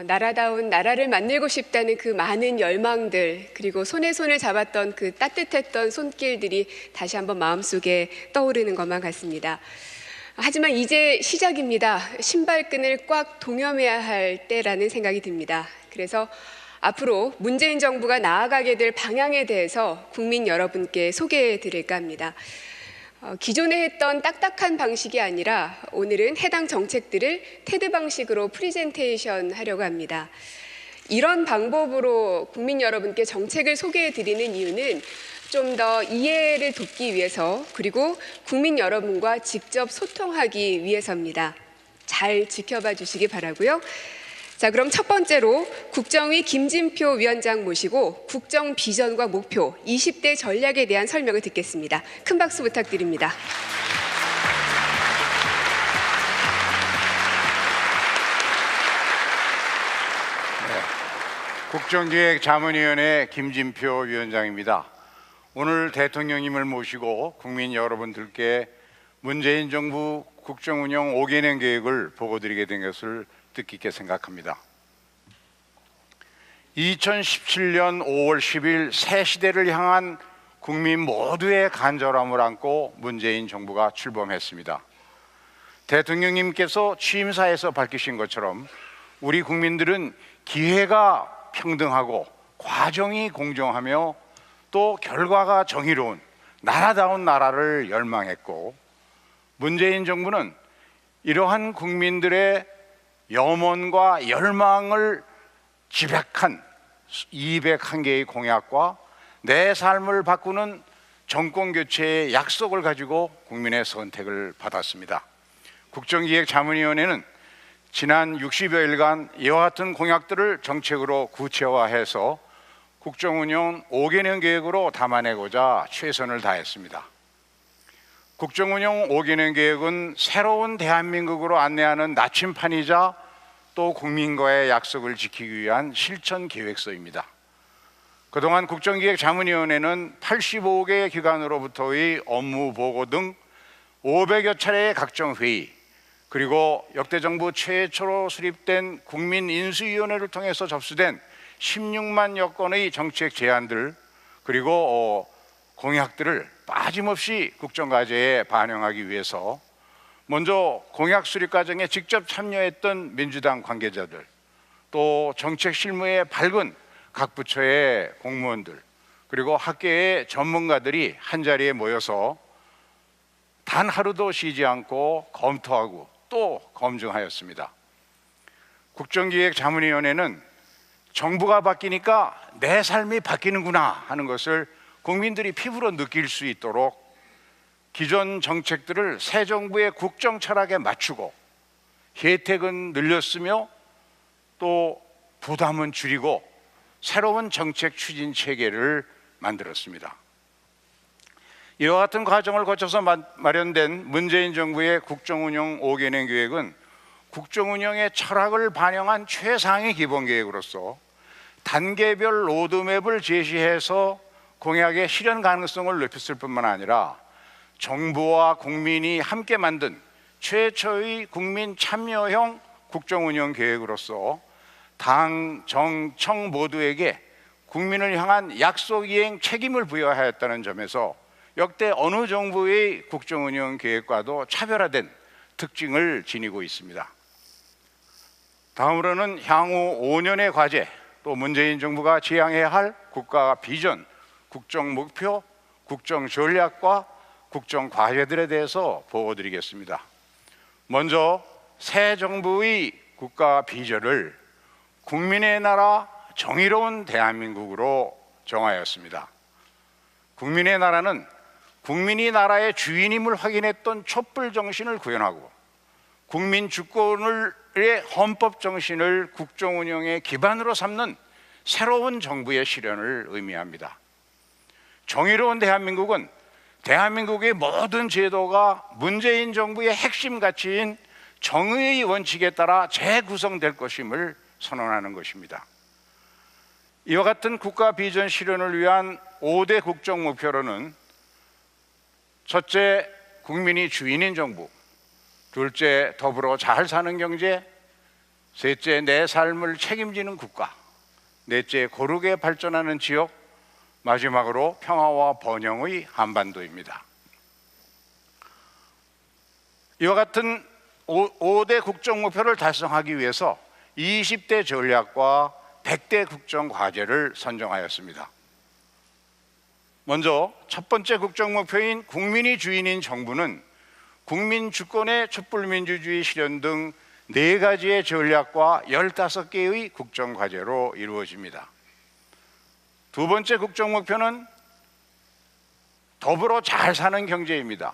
나라다운 나라를 만들고 싶다는 그 많은 열망들, 그리고 손에 손을 잡았던 그 따뜻했던 손길들이 다시 한번 마음속에 떠오르는 것만 같습니다. 하지만 이제 시작입니다. 신발끈을 꽉 동여매야 할 때라는 생각이 듭니다. 그래서 앞으로 문재인 정부가 나아가게 될 방향에 대해서 국민 여러분께 소개해 드릴까 합니다. 기존에 했던 딱딱한 방식이 아니라 오늘은 해당 정책들을 테드 방식으로 프리젠테이션 하려고 합니다. 이런 방법으로 국민 여러분께 정책을 소개해 드리는 이유는 좀 더 이해를 돕기 위해서, 그리고 국민 여러분과 직접 소통하기 위해서입니다. 잘 지켜봐 주시기 바라고요. 자, 그럼 첫 번째로 국정위 김진표 위원장 모시고 국정 비전과 목표, 20대 전략에 대한 설명을 듣겠습니다. 큰 박수 부탁드립니다. 국정기획자문위원회 김진표 위원장입니다. 오늘 대통령님을 모시고 국민 여러분들께 문재인 정부 국정운영 5개년 계획을 보고드리게 된 것을 뜻깊게 생각합니다. 2017년 5월 10일 새 시대를 향한 국민 모두의 간절함을 안고 문재인 정부가 출범했습니다. 대통령님께서 취임사에서 밝히신 것처럼 우리 국민들은 기회가 평등하고 과정이 공정하며 또 결과가 정의로운 나라다운 나라를 열망했고, 문재인 정부는 이러한 국민들의 염원과 열망을 집약한 201개의 공약과 내 삶을 바꾸는 정권교체의 약속을 가지고 국민의 선택을 받았습니다. 국정기획자문위원회는 지난 60여일간 이와 같은 공약들을 정책으로 구체화해서 국정운영 5개년 계획으로 담아내고자 최선을 다했습니다. 국정운영 5개년 계획은 새로운 대한민국으로 안내하는 나침판이자 또 국민과의 약속을 지키기 위한 실천 계획서입니다. 그동안 국정기획자문위원회는 85개 기관으로부터의 업무 보고 등 500여 차례의 각종 회의, 그리고 역대 정부 최초로 수립된 국민인수위원회를 통해서 접수된 16만여 건의 정책 제안들, 그리고 공약들을 빠짐없이 국정과제에 반영하기 위해서 먼저 공약 수립 과정에 직접 참여했던 민주당 관계자들, 또 정책 실무에 밝은 각 부처의 공무원들, 그리고 학계의 전문가들이 한자리에 모여서 단 하루도 쉬지 않고 검토하고 또 검증하였습니다. 국정기획자문위원회는 정부가 바뀌니까 내 삶이 바뀌는구나 하는 것을 국민들이 피부로 느낄 수 있도록 기존 정책들을 새 정부의 국정 철학에 맞추고 혜택은 늘렸으며 또 부담은 줄이고 새로운 정책 추진 체계를 만들었습니다. 이와 같은 과정을 거쳐서 마련된 문재인 정부의 국정운영 5개년 계획은 국정운영의 철학을 반영한 최상의 기본계획으로서 단계별 로드맵을 제시해서 공약의 실현 가능성을 높였을 뿐만 아니라 정부와 국민이 함께 만든 최초의 국민 참여형 국정운영 계획으로서 당, 정, 청 모두에게 국민을 향한 약속 이행 책임을 부여하였다는 점에서 역대 어느 정부의 국정운영 계획과도 차별화된 특징을 지니고 있습니다. 다음으로는 향후 5년의 과제, 또 문재인 정부가 지향해야 할 국가 비전, 국정 목표, 국정 전략과 국정 과제들에 대해서 보고드리겠습니다. 먼저 새 정부의 국가 비전을 국민의 나라 정의로운 대한민국으로 정하였습니다. 국민의 나라는 국민이 나라의 주인임을 확인했던 촛불 정신을 구현하고 국민 주권의 헌법 정신을 국정 운영의 기반으로 삼는 새로운 정부의 실현을 의미합니다. 정의로운 대한민국은 대한민국의 모든 제도가 문재인 정부의 핵심 가치인 정의의 원칙에 따라 재구성될 것임을 선언하는 것입니다. 이와 같은 국가 비전 실현을 위한 5대 국정 목표로는 첫째, 국민이 주인인 정부; 둘째, 더불어 잘 사는 경제; 셋째, 내 삶을 책임지는 국가. 넷째, 고르게 발전하는 지역. 마지막으로 평화와 번영의 한반도입니다. 이와 같은 5대 국정 목표를 달성하기 위해서 20대 전략과 100대 국정 과제를 선정하였습니다. 먼저 첫 번째 국정 목표인 국민이 주인인 정부는 국민 주권의 촛불민주주의 실현 등 4가지의 전략과 15개의 국정 과제로 이루어집니다. 두 번째 국정 목표는 더불어 잘 사는 경제입니다.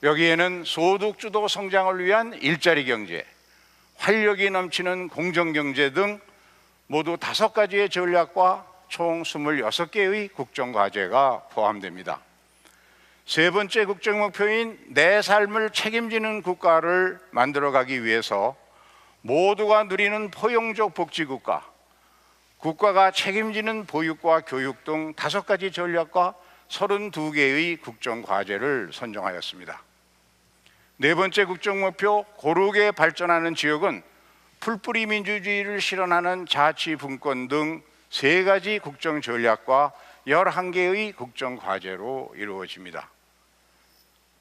여기에는 소득주도 성장을 위한 일자리 경제, 활력이 넘치는 공정경제 등 모두 5가지의 전략과 총 26개의 국정과제가 포함됩니다. 세 번째 국정 목표인 내 삶을 책임지는 국가를 만들어가기 위해서 모두가 누리는 포용적 복지국가, 국가가 책임지는 보육과 교육 등 5가지 전략과 32개의 국정과제를 선정하였습니다. 네 번째 국정 목표 고르게 발전하는 지역은 풀뿌리 민주주의를 실현하는 자치분권 등 3가지 국정 전략과 11개의 국정 과제로 이루어집니다.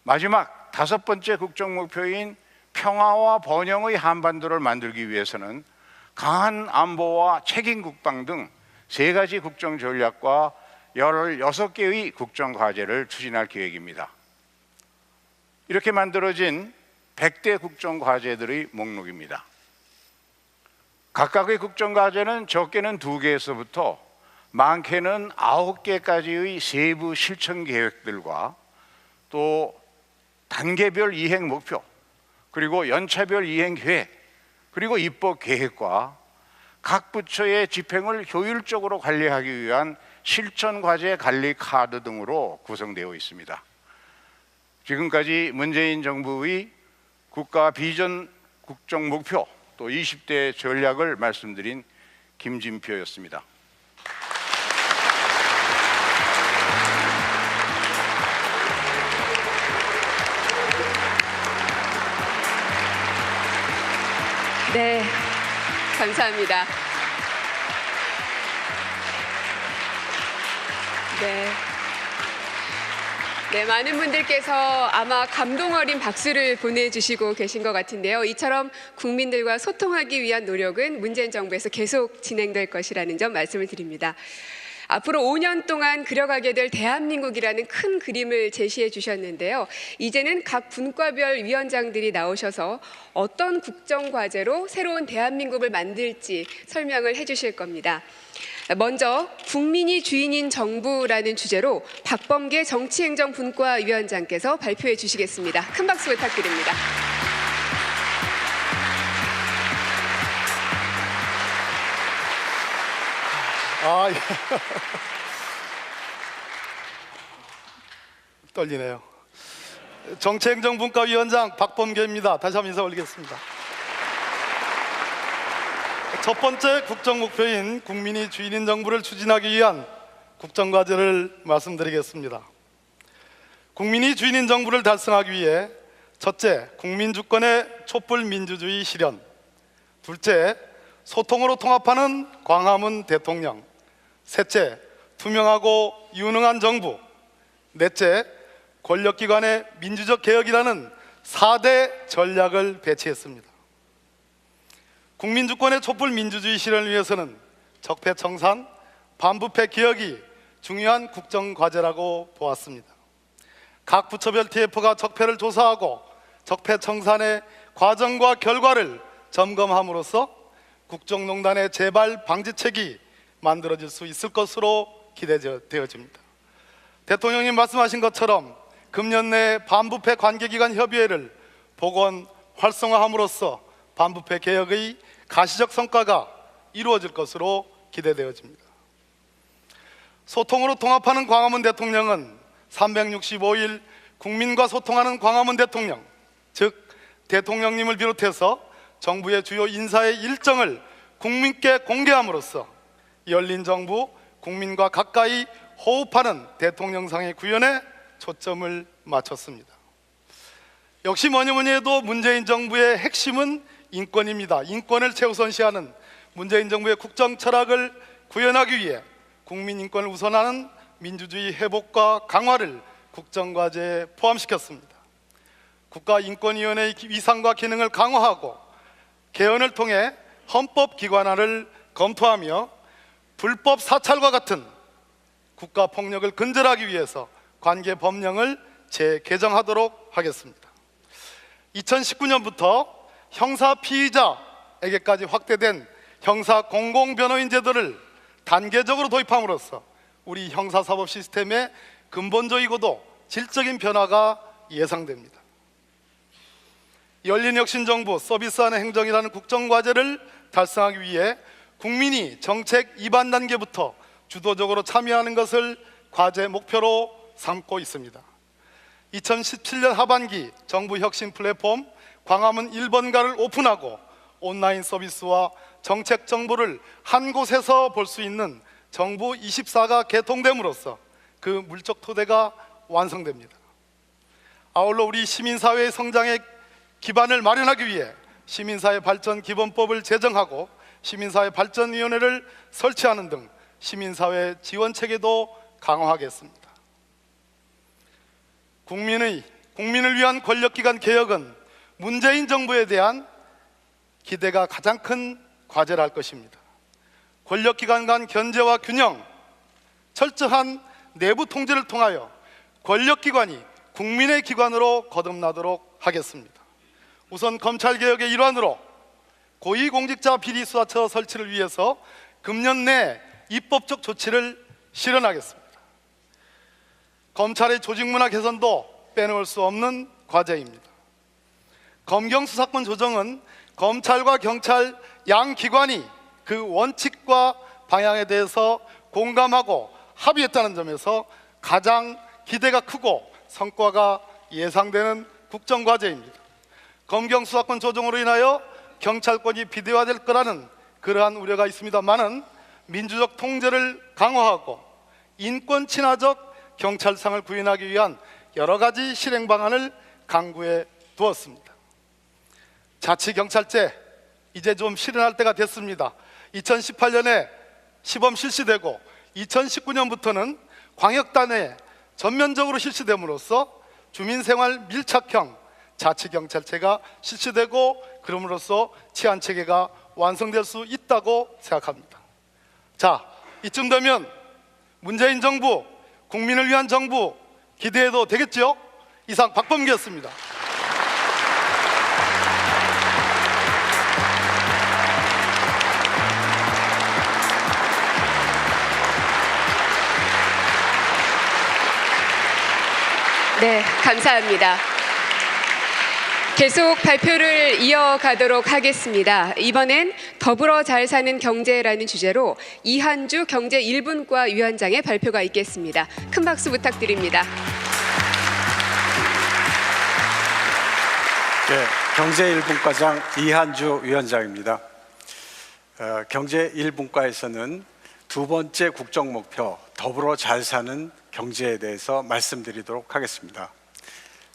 마지막 5번째 국정 목표인 평화와 번영의 한반도를 만들기 위해서는 강한 안보와 책임 국방 등 3가지 국정 전략과 16개의 국정 과제를 추진할 계획입니다. 이렇게 만들어진 100대 국정 과제들의 목록입니다. 각각의 국정 과제는 적게는 2개에서부터 많게는 9개까지의 세부 실천 계획들과 또 단계별 이행 목표, 그리고 연차별 이행 계획, 그리고 입법 계획과 각 부처의 집행을 효율적으로 관리하기 위한 실천 과제 관리 카드 등으로 구성되어 있습니다. 지금까지 문재인 정부의 국가 비전 국정 목표 또 20대 전략을 말씀드린 김진표였습니다. 네, 감사합니다. 네, 많은 분들께서 아마 감동 어린 박수를 보내주시고 계신 것 같은데요. 이처럼 국민들과 소통하기 위한 노력은 문재인 정부에서 계속 진행될 것이라는 점 말씀을 드립니다. 앞으로 5년 동안 그려가게 될 대한민국이라는 큰 그림을 제시해 주셨는데요. 이제는 각 분과별 위원장들이 나오셔서 어떤 국정과제로 새로운 대한민국을 만들지 설명을 해 주실 겁니다. 먼저 국민이 주인인 정부라는 주제로 박범계 정치행정분과위원장께서 발표해 주시겠습니다. 큰 박수 부탁드립니다. 예. 떨리네요. 정치행정분과위원장 박범계입니다. 다시 한번 인사 올리겠습니다. 첫 번째 국정 목표인 국민이 주인인 정부를 추진하기 위한 국정과제를 말씀드리겠습니다. 국민이 주인인 정부를 달성하기 위해 첫째, 국민주권의 촛불 민주주의 실현. 둘째, 소통으로 통합하는 광화문 대통령. 셋째, 투명하고 유능한 정부. 넷째, 권력기관의 민주적 개혁이라는 4대 전략을 배치했습니다. 국민주권의 촛불 민주주의 실현을 위해서는 적폐청산, 반부패 개혁이 중요한 국정과제라고 보았습니다. 각 부처별 TF가 적폐를 조사하고 적폐청산의 과정과 결과를 점검함으로써 국정농단의 재발 방지책이 만들어질 수 있을 것으로 기대되어집니다. 대통령님 말씀하신 것처럼 금년 내 반부패 관계기관 협의회를 복원 활성화함으로써 반부패 개혁의 가시적 성과가 이루어질 것으로 기대되어집니다. 소통으로 통합하는 광화문 대통령은 365일 국민과 소통하는 광화문 대통령, 즉 대통령님을 비롯해서 정부의 주요 인사의 일정을 국민께 공개함으로써 열린 정부, 국민과 가까이 호흡하는 대통령상의 구현에 초점을 맞췄습니다. 역시 뭐니 해도 문재인 정부의 핵심은 인권입니다. 인권을 최우선시하는 문재인 정부의 국정 철학을 구현하기 위해 국민 인권을 우선하는 민주주의 회복과 강화를 국정과제에 포함시켰습니다. 국가인권위원회의 위상과 기능을 강화하고 개헌을 통해 헌법기관화를 검토하며 불법 사찰과 같은 국가폭력을 근절하기 위해서 관계 법령을 재개정하도록 하겠습니다. 2019년부터 형사 피의자에게까지 확대된 형사 공공변호인 제도를 단계적으로 도입함으로써 우리 형사사법 시스템의 근본적이고도 질적인 변화가 예상됩니다. 열린혁신정부 서비스하는 행정이라는 국정과제를 달성하기 위해 국민이 정책 입안 단계부터 주도적으로 참여하는 것을 과제 목표로 삼고 있습니다. 2017년 하반기 정부 혁신 플랫폼 광화문 1번가를 오픈하고 온라인 서비스와 정책 정보를 한 곳에서 볼 수 있는 정부 24가 개통됨으로써 그 물적 토대가 완성됩니다. 아울러 우리 시민사회의 성장에 기반을 마련하기 위해 시민사회 발전 기본법을 제정하고 시민사회 발전위원회를 설치하는 등 시민사회 지원 체계도 강화하겠습니다. 국민을 위한 권력기관 개혁은 문재인 정부에 대한 기대가 가장 큰 과제라 할 것입니다. 권력기관 간 견제와 균형, 철저한 내부 통제를 통하여 권력기관이 국민의 기관으로 거듭나도록 하겠습니다. 우선 검찰개혁의 일환으로 고위공직자 비리수사처 설치를 위해서 금년 내 입법적 조치를 실현하겠습니다. 검찰의 조직문화 개선도 빼놓을 수 없는 과제입니다. 검경수사권 조정은 검찰과 경찰 양 기관이 그 원칙과 방향에 대해서 공감하고 합의했다는 점에서 가장 기대가 크고 성과가 예상되는 국정과제입니다. 검경수사권 조정으로 인하여 경찰권이 비대화될 거라는 그러한 우려가 있습니다만은 민주적 통제를 강화하고 인권 친화적 경찰상을 구현하기 위한 여러 가지 실행 방안을 강구해 두었습니다. 자치경찰제 이제 좀 실현할 때가 됐습니다. 2018년에 시범 실시되고 2019년부터는 광역단에 전면적으로 실시됨으로써 주민생활 밀착형 자치경찰제가 실시되고 그럼으로써 치안체계가 완성될 수 있다고 생각합니다. 자, 이쯤 되면 문재인 정부, 국민을 위한 정부 기대해도 되겠죠? 이상 박범계였습니다. 네, 감사합니다. 계속 발표를 이어가도록 하겠습니다. 이번엔 더불어 잘 사는 경제라는 주제로 이한주 경제 1분과 위원장의 발표가 있겠습니다. 큰 박수 부탁드립니다. 네, 경제 1분과장 이한주 위원장입니다. 경제 1분과에서는 두 번째 국정 목표 더불어 잘 사는 경제에 대해서 말씀드리도록 하겠습니다.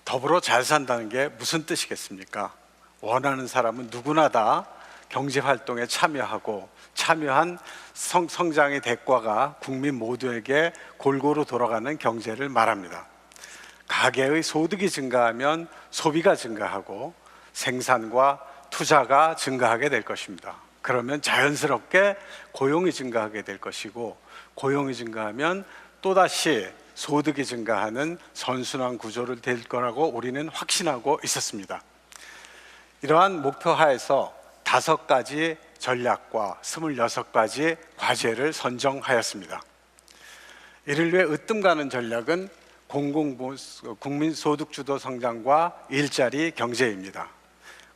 더불어 잘 산다는 게 무슨 뜻이겠습니까? 원하는 사람은 누구나 다 경제 활동에 참여하고 참여한 성장의 대가가 국민 모두에게 골고루 돌아가는 경제를 말합니다. 가계의 소득이 증가하면 소비가 증가하고 생산과 투자가 증가하게 될 것입니다. 그러면 자연스럽게 고용이 증가하게 될 것이고 고용이 증가하면 또다시 소득이 증가하는 선순환 구조를 될 거라고 우리는 확신하고 있었습니다. 이러한 목표 하에서 5가지 전략과 26가지 과제를 선정하였습니다. 이를 위해 으뜸 가는 전략은 국민 소득 주도 성장과 일자리 경제입니다.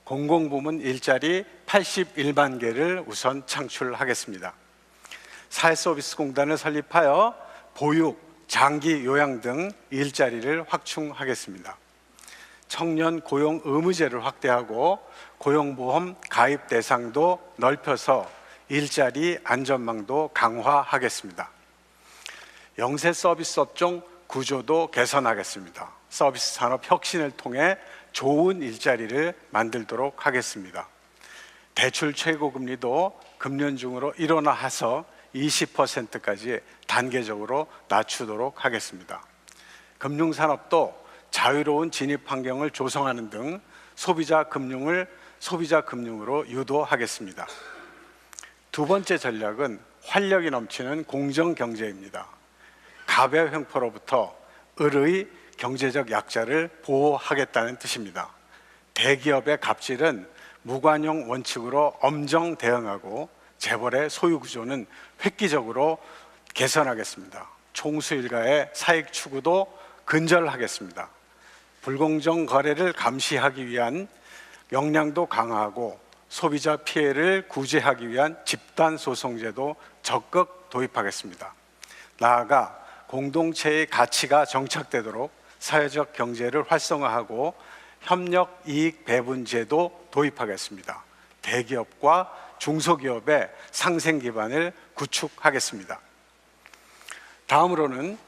공공부문 일자리 81만 개를 우선 창출하겠습니다. 사회서비스공단을 설립하여 보육, 장기 요양 등 일자리를 확충하겠습니다. 청년 고용 의무제를 확대하고 고용보험 가입 대상도 넓혀서 일자리 안전망도 강화하겠습니다. 영세 서비스 업종 구조도 개선하겠습니다. 서비스 산업 혁신을 통해 좋은 일자리를 만들도록 하겠습니다. 대출 최고금리도 금년중으로 일원화해서 20%까지 단계적으로 낮추도록 하겠습니다. 금융산업도 자유로운 진입 환경을 조성하는 등 소비자 금융으로 유도하겠습니다. 두 번째 전략은 활력이 넘치는 공정경제입니다. 갑의 횡포로부터 을의 경제적 약자를 보호하겠다는 뜻입니다. 대기업의 갑질은 무관용 원칙으로 엄정 대응하고 재벌의 소유 구조는 획기적으로 개선하겠습니다. 총수 일가의 사익 추구도 근절하겠습니다. 불공정 거래를 감시하기 위한 역량도 강화하고 소비자 피해를 구제하기 위한 집단 소송제도 적극 도입하겠습니다. 나아가 공동체의 가치가 정착되도록 사회적 경제를 활성화하고 협력 이익 배분제도 도입하겠습니다. 대기업과 중소기업의 상생 기반을 구축하겠습니다. 다음으로는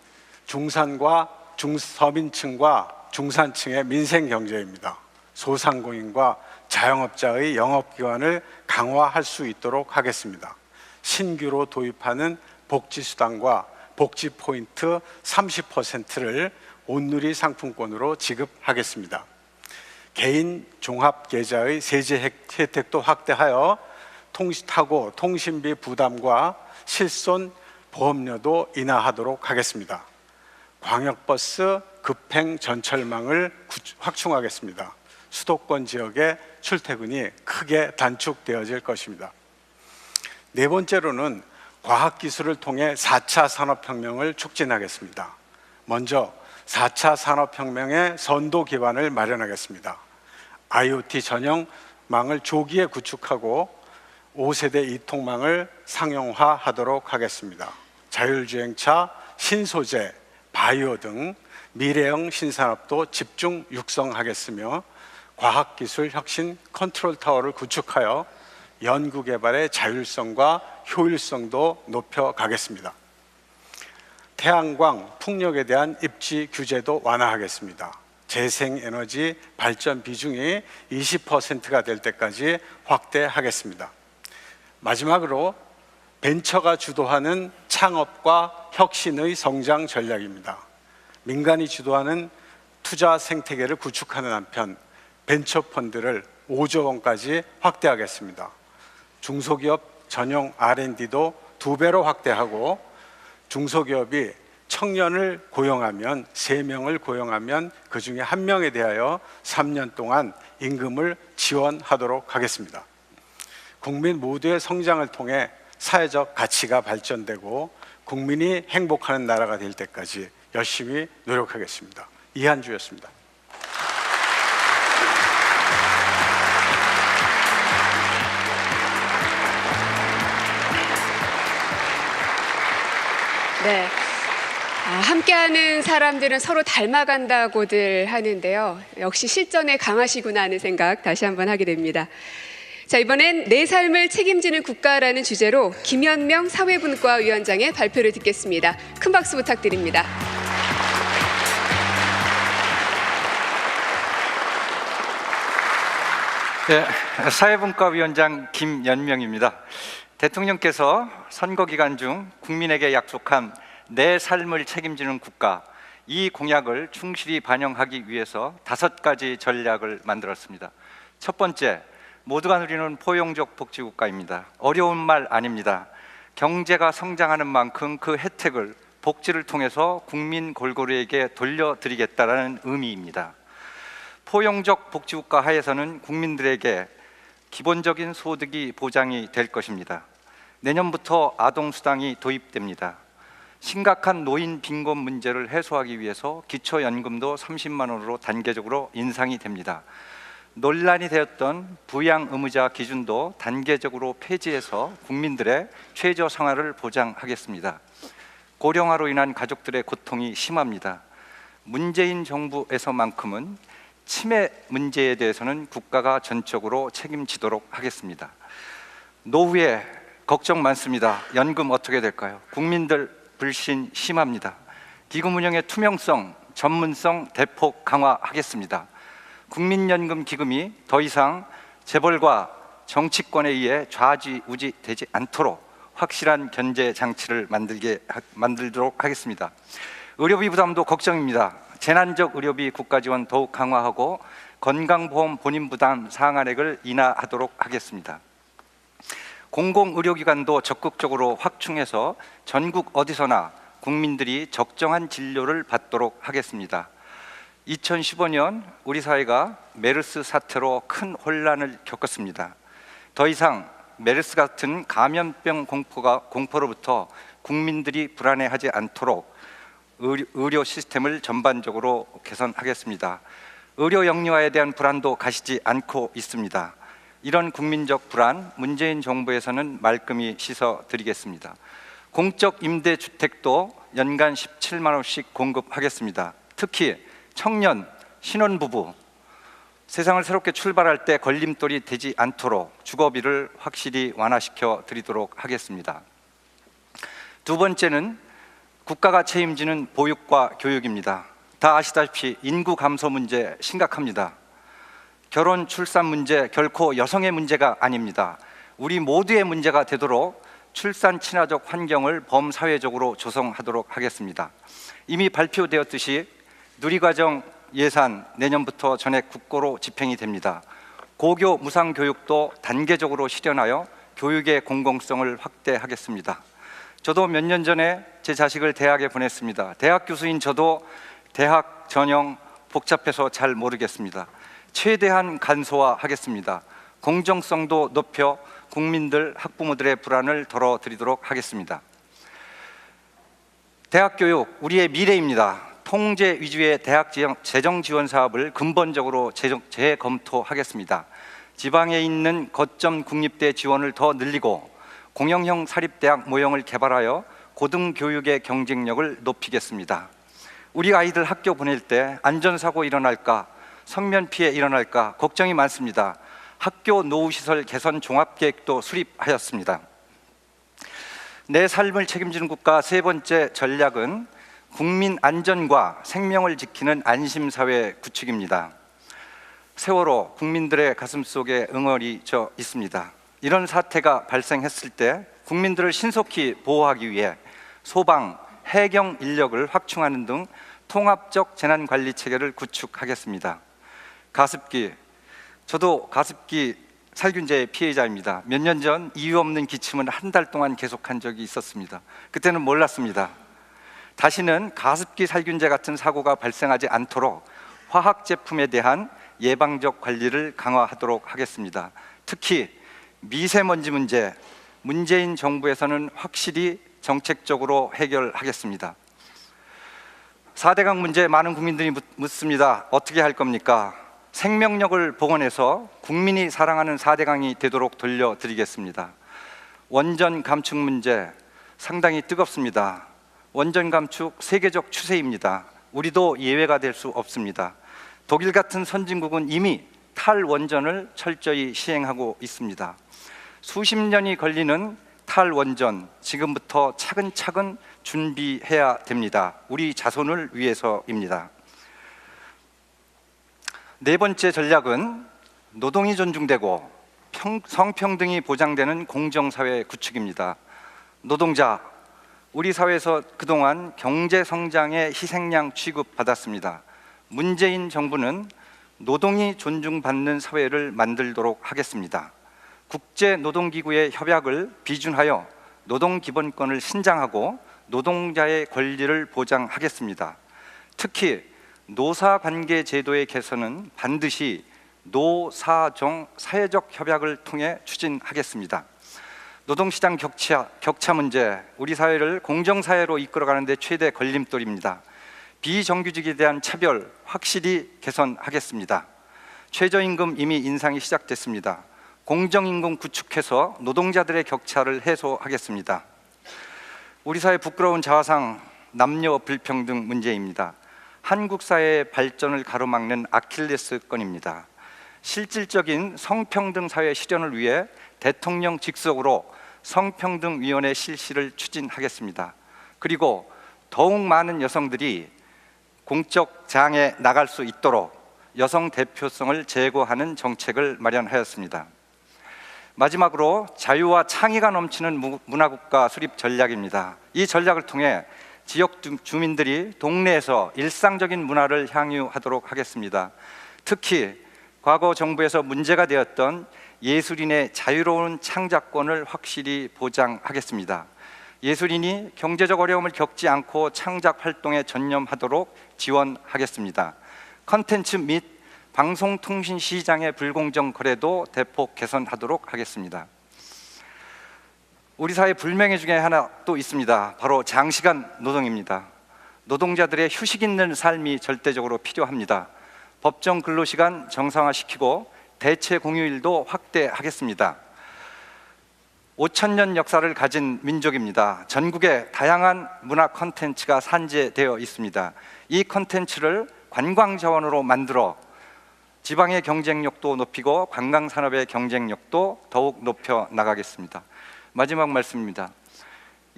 중산과 서민층과 중산층의 민생 경제입니다. 소상공인과 자영업자의 영업기관을 강화할 수 있도록 하겠습니다. 신규로 도입하는 복지수당과 복지포인트 30%를 온누리 상품권으로 지급하겠습니다. 개인 종합계좌의 세제 혜택도 확대하여 통신비 부담과 실손 보험료도 인하하도록 하겠습니다. 광역버스 급행 전철망을 확충하겠습니다. 수도권 지역의 출퇴근이 크게 단축되어질 것입니다. 네 번째로는 과학기술을 통해 4차 산업혁명을 촉진하겠습니다. 먼저 4차 산업혁명의 선도 기반을 마련하겠습니다. IoT 전용망을 조기에 구축하고 5세대 이통망을 상용화하도록 하겠습니다. 자율주행차, 신소재, 바이오 등 미래형 신산업도 집중 육성하겠으며 과학기술 혁신 컨트롤타워를 구축하여 연구개발의 자율성과 효율성도 높여가겠습니다. 태양광, 풍력에 대한 입지 규제도 완화하겠습니다. 재생에너지 발전 비중이 20%가 될 때까지 확대하겠습니다. 마지막으로 벤처가 주도하는 창업과 혁신의 성장 전략입니다. 민간이 주도하는 투자 생태계를 구축하는 한편 벤처펀드를 5조 원까지 확대하겠습니다. 중소기업 전용 R&D도 2배로 확대하고 중소기업이 청년을 고용하면 3명을 고용하면 그중에 1명에 대하여 3년 동안 임금을 지원하도록 하겠습니다. 국민 모두의 성장을 통해 사회적 가치가 발전되고 국민이 행복하는 나라가 될 때까지 열심히 노력하겠습니다. 이한주였습니다. 네. 함께하는 사람들은 서로 닮아간다고들 하는데요. 역시 실전에 강하시구나 하는 생각 다시 한번 하게 됩니다. 자, 이번엔 내 삶을 책임지는 국가라는 주제로 김현명 사회분과 위원장의 발표를 듣겠습니다. 큰 박수 부탁드립니다. 네, 사회분과위원장 김연명입니다. 대통령께서 선거 기간 중 국민에게 약속한 내 삶을 책임지는 국가, 이 공약을 충실히 반영하기 위해서 5가지 전략을 만들었습니다. 첫 번째, 모두가 누리는 포용적 복지국가입니다. 어려운 말 아닙니다. 경제가 성장하는 만큼 그 혜택을 복지를 통해서 국민 골고루에게 돌려드리겠다는 의미입니다. 포용적 복지국가 하에서는 국민들에게 기본적인 소득이 보장이 될 것입니다. 내년부터 아동수당이 도입됩니다. 심각한 노인 빈곤 문제를 해소하기 위해서 기초연금도 30만 원으로 단계적으로 인상이 됩니다. 논란이 되었던 부양 의무자 기준도 단계적으로 폐지해서 국민들의 최저 생활을 보장하겠습니다. 고령화로 인한 가족들의 고통이 심합니다. 문재인 정부에서만큼은 치매 문제에 대해서는 국가가 전적으로 책임지도록 하겠습니다. 노후에 걱정 많습니다. 연금 어떻게 될까요? 국민들 불신 심합니다. 기금 운영의 투명성, 전문성 대폭 강화하겠습니다. 국민연금 기금이 더 이상 재벌과 정치권에 의해 좌지우지되지 않도록 확실한 견제 장치를 만들도록 하겠습니다. 의료비 부담도 걱정입니다. 재난적 의료비 국가 지원 더욱 강화하고 건강보험 본인 부담 상한액을 인하하도록 하겠습니다. 공공의료기관도 적극적으로 확충해서 전국 어디서나 국민들이 적정한 진료를 받도록 하겠습니다. 2015년 우리 사회가 메르스 사태로 큰 혼란을 겪었습니다. 더 이상 메르스 같은 감염병 공포로부터 국민들이 불안해하지 않도록 의료 시스템을 전반적으로 개선하겠습니다. 의료 영리화에 대한 불안도 가시지 않고 있습니다. 이런 국민적 불안, 문재인 정부에서는 말끔히 씻어드리겠습니다. 공적 임대주택도 연간 17만 원씩 공급하겠습니다. 특히 청년, 신혼부부, 세상을 새롭게 출발할 때 걸림돌이 되지 않도록 주거비를 확실히 완화시켜 드리도록 하겠습니다. 두 번째는 국가가 책임지는 보육과 교육입니다. 다 아시다시피 인구 감소 문제 심각합니다. 결혼, 출산 문제 결코 여성의 문제가 아닙니다. 우리 모두의 문제가 되도록 출산 친화적 환경을 범사회적으로 조성하도록 하겠습니다. 이미 발표되었듯이 누리과정 예산 내년부터 전액 국고로 집행이 됩니다. 고교 무상교육도 단계적으로 실현하여 교육의 공공성을 확대하겠습니다. 저도 몇 년 전에 제 자식을 대학에 보냈습니다. 대학 교수인 저도 대학 전형 복잡해서 잘 모르겠습니다. 최대한 간소화하겠습니다. 공정성도 높여 국민들, 학부모들의 불안을 덜어드리도록 하겠습니다. 대학 교육, 우리의 미래입니다. 통제 위주의 대학 재정 지원 사업을 근본적으로 재검토하겠습니다. 지방에 있는 거점 국립대 지원을 더 늘리고 공영형 사립대학 모형을 개발하여 고등교육의 경쟁력을 높이겠습니다. 우리 아이들 학교 보낼 때 안전사고 일어날까, 성면 피해 일어날까 걱정이 많습니다. 학교 노후시설 개선 종합계획도 수립하였습니다. 내 삶을 책임지는 국가 세 번째 전략은 국민 안전과 생명을 지키는 안심사회 구축입니다. 세월호 국민들의 가슴속에 응어리져 있습니다. 이런 사태가 발생했을 때 국민들을 신속히 보호하기 위해 소방, 해경 인력을 확충하는 등 통합적 재난관리 체계를 구축하겠습니다. 가습기, 저도 가습기 살균제의 피해자입니다. 몇 년 전 이유 없는 기침은 한 달 동안 계속한 적이 있었습니다. 그때는 몰랐습니다. 다시는 가습기 살균제 같은 사고가 발생하지 않도록 화학 제품에 대한 예방적 관리를 강화하도록 하겠습니다. 특히 미세먼지 문제, 문재인 정부에서는 확실히 정책적으로 해결하겠습니다. 4대강 문제 많은 국민들이 묻습니다. 어떻게 할 겁니까? 생명력을 복원해서 국민이 사랑하는 4대강이 되도록 돌려드리겠습니다. 원전 감축 문제 상당히 뜨겁습니다. 원전 감축 세계적 추세입니다. 우리도 예외가 될 수 없습니다. 독일 같은 선진국은 이미 탈원전을 철저히 시행하고 있습니다. 수십 년이 걸리는 탈원전 지금부터 차근차근 준비해야 됩니다. 우리 자손을 위해서입니다. 네 번째 전략은 노동이 존중되고 성평등이 보장되는 공정사회 구축입니다. 노동자, 우리 사회에서 그동안 경제성장의 희생양 취급받았습니다. 문재인 정부는 노동이 존중받는 사회를 만들도록 하겠습니다. 국제노동기구의 협약을 비준하여 노동기본권을 신장하고 노동자의 권리를 보장하겠습니다. 특히 노사관계 제도의 개선은 반드시 노사정 사회적 협약을 통해 추진하겠습니다. 노동시장 격차 문제, 우리 사회를 공정사회로 이끌어가는 데 최대 걸림돌입니다. 비정규직에 대한 차별 확실히 개선하겠습니다. 최저임금 이미 인상이 시작됐습니다. 공정임금 구축해서 노동자들의 격차를 해소하겠습니다. 우리 사회 부끄러운 자화상 남녀 불평등 문제입니다. 한국 사회의 발전을 가로막는 아킬레스건입니다. 실질적인 성평등 사회 실현을 위해 대통령 직속으로 성평등위원회 실시를 추진하겠습니다. 그리고 더욱 많은 여성들이 공적장에 나갈 수 있도록 여성 대표성을 제고하는 정책을 마련하였습니다. 마지막으로 자유와 창의가 넘치는 문화국가 수립 전략입니다. 이 전략을 통해 지역 주민들이 동네에서 일상적인 문화를 향유하도록 하겠습니다. 특히 과거 정부에서 문제가 되었던 예술인의 자유로운 창작권을 확실히 보장하겠습니다. 예술인이 경제적 어려움을 겪지 않고 창작 활동에 전념하도록 지원하겠습니다. 컨텐츠 및 방송통신 시장의 불공정 거래도 대폭 개선하도록 하겠습니다. 우리 사회 불명예 중에 하나 또 있습니다. 바로 장시간 노동입니다. 노동자들의 휴식 있는 삶이 절대적으로 필요합니다. 법정 근로시간 정상화시키고 대체 공휴일도 확대하겠습니다. 5,000년 역사를 가진 민족입니다. 전국에 다양한 문화 콘텐츠가 산재되어 있습니다. 이 콘텐츠를 관광 자원으로 만들어 지방의 경쟁력도 높이고 관광 산업의 경쟁력도 더욱 높여 나가겠습니다. 마지막 말씀입니다.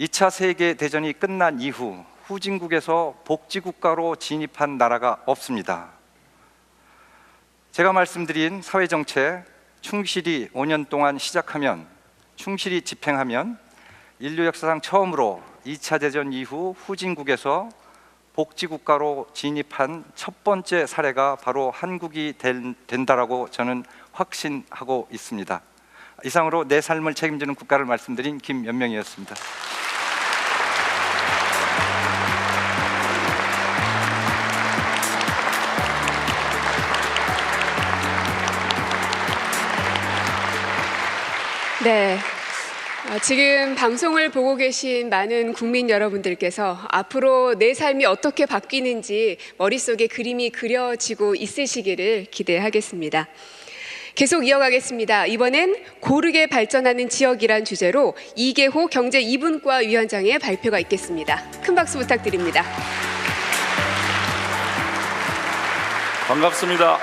2차 세계 대전이 끝난 이후 후진국에서 복지국가로 진입한 나라가 없습니다. 제가 말씀드린 사회정책 충실히 5년 동안 시작하면, 충실히 집행하면 인류 역사상 처음으로 2차 대전 이후 후진국에서 복지국가로 진입한 첫 번째 사례가 바로 한국이 된다라고 저는 확신하고 있습니다. 이상으로 내 삶을 책임지는 국가를 말씀드린 김연명이었습니다. 네. 지금 방송을 보고 계신 많은 국민 여러분들께서 앞으로 내 삶이 어떻게 바뀌는지 머릿속에 그림이 그려지고 있으시기를 기대하겠습니다. 계속 이어가겠습니다. 이번엔 고르게 발전하는 지역이란 주제로 이계호 경제 2분과 위원장의 발표가 있겠습니다. 큰 박수 부탁드립니다. 반갑습니다.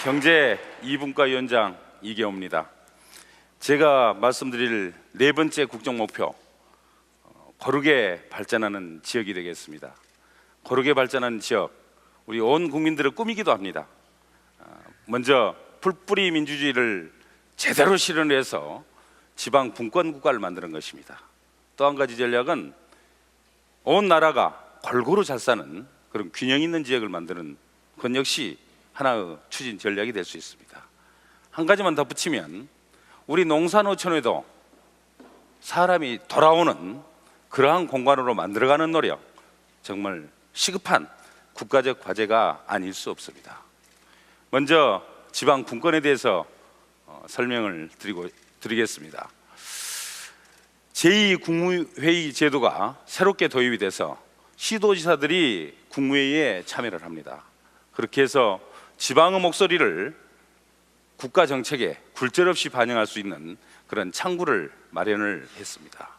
경제 2분과 위원장 이계호입니다. 제가 말씀드릴 네 번째 국정 목표, 거르게 발전하는 지역이 되겠습니다. 거르게 발전하는 지역, 우리 온 국민들의 꿈이기도 합니다. 먼저 풀뿌리 민주주의를 제대로 실현해서 지방 분권 국가를 만드는 것입니다. 또 한 가지 전략은 온 나라가 골고루 잘 사는 그런 균형 있는 지역을 만드는 그건 역시 하나의 추진 전략이 될 수 있습니다. 한 가지만 덧붙이면 우리 농산어촌에도 사람이 돌아오는 그러한 공간으로 만들어가는 노력, 정말 시급한 국가적 과제가 아닐 수 없습니다. 먼저 지방 분권에 대해서 설명을 드리겠습니다. 제2국무회의 제도가 새롭게 도입이 돼서 시도지사들이 국무회의에 참여를 합니다. 그렇게 해서 지방의 목소리를 국가 정책에 굴절없이 반영할 수 있는 그런 창구를 마련을 했습니다.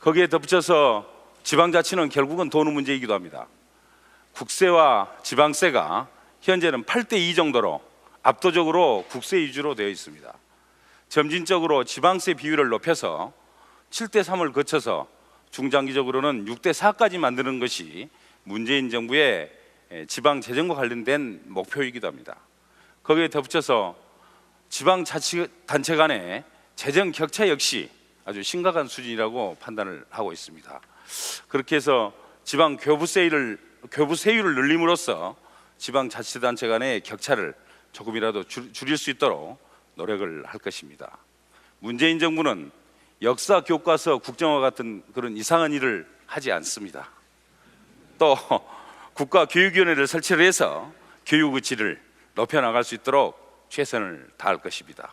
거기에 덧붙여서 지방자치는 결국은 돈의 문제이기도 합니다. 국세와 지방세가 현재는 8대2 정도로 압도적으로 국세 위주로 되어 있습니다. 점진적으로 지방세 비율을 높여서 7대3을 거쳐서 중장기적으로는 6대4까지 만드는 것이 문재인 정부의 지방재정과 관련된 목표이기도 합니다. 거기에 덧붙여서 지방자치단체 간의 재정 격차 역시 아주 심각한 수준이라고 판단을 하고 있습니다. 그렇게 해서 지방 교부세율을 늘림으로써 지방자치단체 간의 격차를 조금이라도 줄일 수 있도록 노력을 할 것입니다. 문재인 정부는 역사 교과서 국정화 같은 그런 이상한 일을 하지 않습니다. 또 국가교육위원회를 설치를 해서 교육의 질을 높여나갈 수 있도록 최선을 다할 것입니다.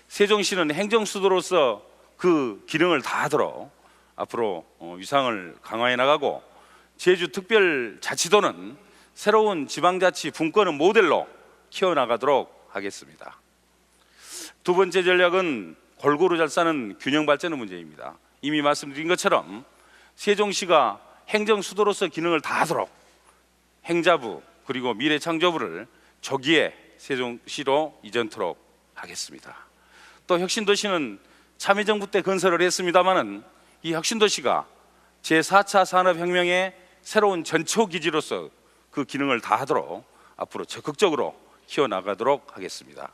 세종시는 행정수도로서 그 기능을 다하도록 앞으로 위상을 강화해 나가고, 제주특별자치도는 새로운 지방자치 분권의 모델로 키워나가도록 하겠습니다. 두 번째 전략은 골고루 잘 사는 균형 발전의 문제입니다. 이미 말씀드린 것처럼 세종시가 행정수도로서 기능을 다하도록 행자부 그리고 미래창조부를 조기에 세종시로 이전토록 하겠습니다. 또 혁신도시는 참여정부 때 건설을 했습니다마는 이 혁신도시가 제4차 산업혁명의 새로운 전초기지로서 그 기능을 다하도록 앞으로 적극적으로 키워나가도록 하겠습니다.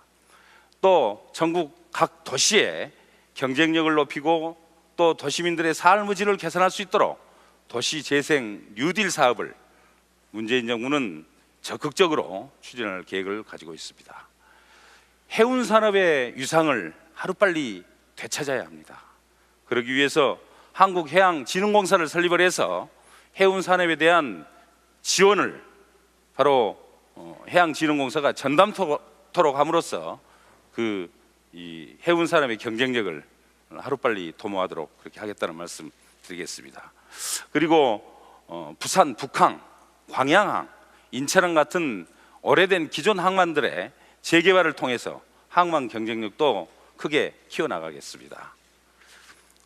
또 전국 각 도시의 경쟁력을 높이고 또 도시민들의 삶의 질을 개선할 수 있도록 도시재생 뉴딜 사업을 문재인 정부는 적극적으로 추진할 계획을 가지고 있습니다. 해운 산업의 유상을 하루빨리 되찾아야 합니다. 그러기 위해서 한국해양진흥공사를 설립을 해서 해운 산업에 대한 지원을 바로 해양진흥공사가 전담토록 함으로써 이 해운 산업의 경쟁력을 하루빨리 도모하도록 그렇게 하겠다는 말씀 드리겠습니다. 그리고 부산, 북항, 광양항, 인천항 같은 오래된 기존 항만들의 재개발을 통해서 항만 경쟁력도 크게 키워나가겠습니다.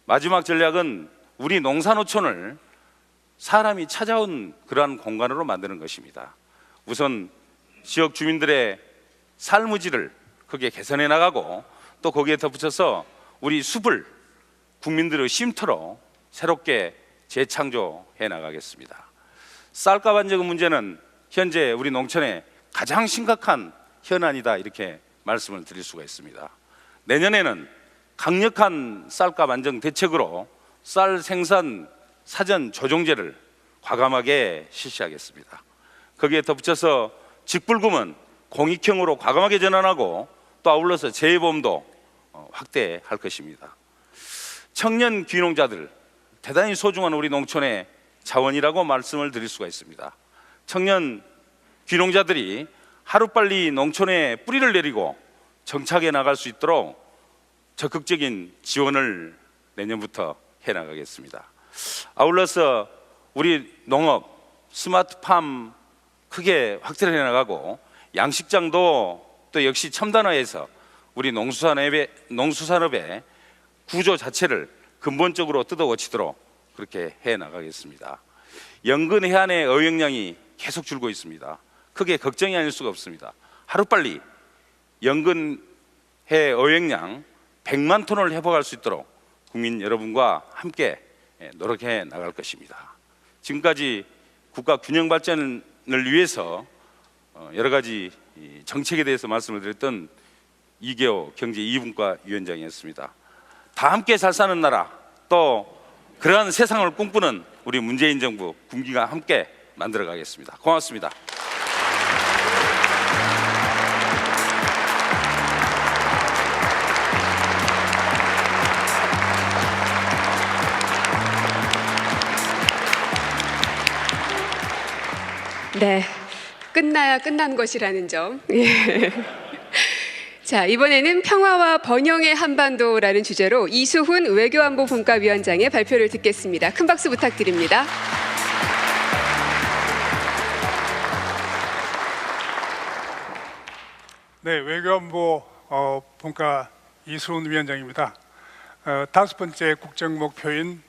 마지막 전략은 우리 농산어촌을 사람이 찾아온 그러한 공간으로 만드는 것입니다. 우선 지역 주민들의 삶의 질을 크게 개선해 나가고 또 거기에 덧붙여서 우리 숲을 국민들의 쉼터로 새롭게 재창조해 나가겠습니다. 쌀값 안정 문제는 현재 우리 농촌의 가장 심각한 현안이다 이렇게 말씀을 드릴 수가 있습니다. 내년에는 강력한 쌀값 안정 대책으로 쌀 생산 사전 조정제를 과감하게 실시하겠습니다. 거기에 덧붙여서 직불금은 공익형으로 과감하게 전환하고 또 아울러서 재해보험도 확대할 것입니다. 청년 귀농자들 대단히 소중한 우리 농촌의 자원이라고 말씀을 드릴 수가 있습니다. 청년 귀농자들이 하루빨리 농촌에 뿌리를 내리고 정착해 나갈 수 있도록 적극적인 지원을 내년부터 해나가겠습니다. 아울러서 우리 농업 스마트팜 크게 확대를 해나가고 양식장도 또 역시 첨단화해서 우리 농수산업의 구조 자체를 근본적으로 뜯어고치도록 그렇게 해나가겠습니다. 연근 해안의 어획량이 계속 줄고 있습니다. 크게 걱정이 아닐 수가 없습니다. 하루빨리 연근 해 어획량 100만 톤을 회복할 수 있도록 국민 여러분과 함께 노력해 나갈 것입니다. 지금까지 국가 균형 발전을 위해서 여러 가지 정책에 대해서 말씀을 드렸던 이계호 경제 2분과 위원장이었습니다. 다 함께 잘 사는 나라 또 그러한 세상을 꿈꾸는 우리 문재인 정부 군기가 함께 만들어 가겠습니다. 고맙습니다. 네, 끝나야 끝난 것이라는 점. 예. 자, 이번에는 평화와 번영의 한반도라는 주제로 이수훈 외교안보분과위원장의 발표를 듣겠습니다. 큰 박수 부탁드립니다. 네, 외교안보 분과 이수훈 위원장입니다. 다섯 번째 국정 목표인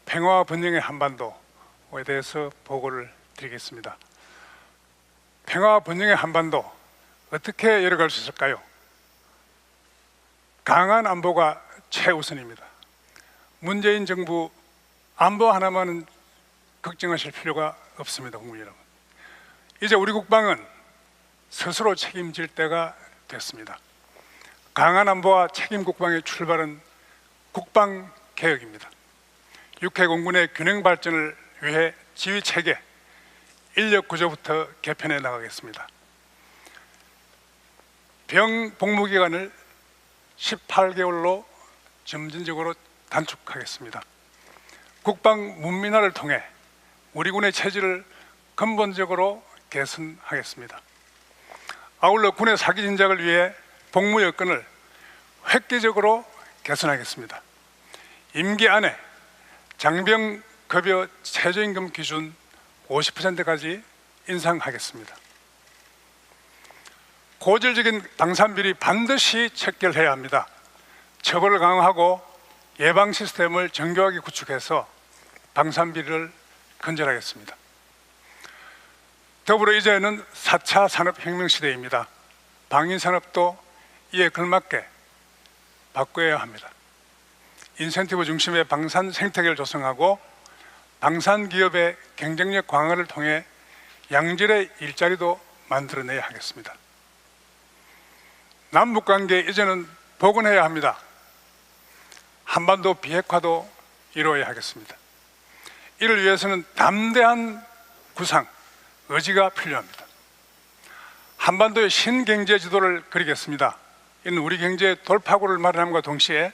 평화와 번영의 한반도에 대해서 보고를 드리겠습니다. 평화와 번영의 한반도 어떻게 열어갈 수 있을까요? 강한 안보가 최우선입니다. 문재인 정부 안보 하나만은 걱정하실 필요가 없습니다, 국민 여러분. 이제 우리 국방은 스스로 책임질 때가 됐습니다. 강한 안보와 책임 국방의 출발은 국방 개혁입니다. 육해 공군의 균형 발전을 위해 지휘 체계, 인력 구조부터 개편해 나가겠습니다. 병 복무 기간을 18개월로 점진적으로 단축하겠습니다. 국방 문민화를 통해 우리 군의 체질을 근본적으로 개선하겠습니다. 아울러 군의 사기 진작을 위해 복무 여건을 획기적으로 개선하겠습니다. 임기 안에 장병 급여 최저임금 기준 50%까지 인상하겠습니다. 고질적인 방산비리 반드시 척결해야 합니다. 처벌을 강화하고 예방 시스템을 정교하게 구축해서 방산비리를 근절하겠습니다. 더불어 이제는 4차 산업혁명 시대입니다. 방위산업도 이에 걸맞게 바꿔야 합니다. 인센티브 중심의 방산 생태계를 조성하고 방산 기업의 경쟁력 강화를 통해 양질의 일자리도 만들어내야 하겠습니다. 남북 관계 이제는 복원해야 합니다. 한반도 비핵화도 이루어야 하겠습니다. 이를 위해서는 담대한 구상, 의지가 필요합니다. 한반도의 신경제 지도를 그리겠습니다. 이는 우리 경제의 돌파구를 마련함과 동시에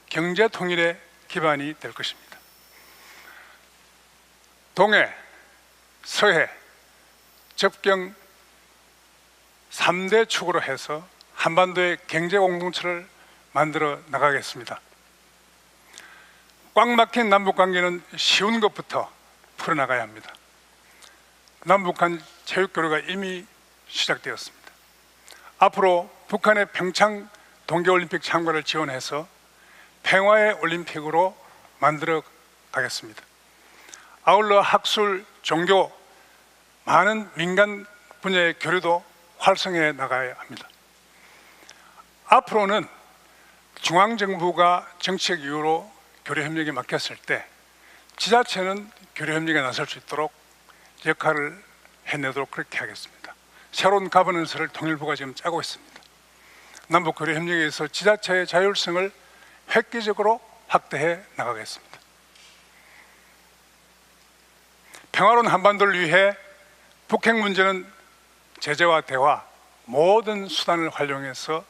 경제 통일의 기반이 될 것입니다. 동해, 서해, 접경 3대 축으로 해서 한반도의 경제 공동체를 만들어 나가겠습니다. 꽉 막힌 남북 관계는 쉬운 것부터 풀어나가야 합니다. 남북한 체육 교류가 이미 시작되었습니다. 앞으로 북한의 평창 동계올림픽 참가를 지원해서 평화의 올림픽으로 만들어 가겠습니다. 아울러 학술, 종교, 많은 민간 분야의 교류도 활성해 나가야 합니다. 앞으로는 중앙정부가 정책 이유로 교류협력에 맡겼을 때 지자체는 교류협력에 나설 수 있도록 역할을 해내도록 그렇게 하겠습니다. 새로운 가버넌스를 통일부가 지금 짜고 있습니다. 남북 교류협력에서 지자체의 자율성을 획기적으로 확대해 나가겠습니다. 평화로운 한반도를 위해 북핵 문제는 제재와 대화 모든 수단을 활용해서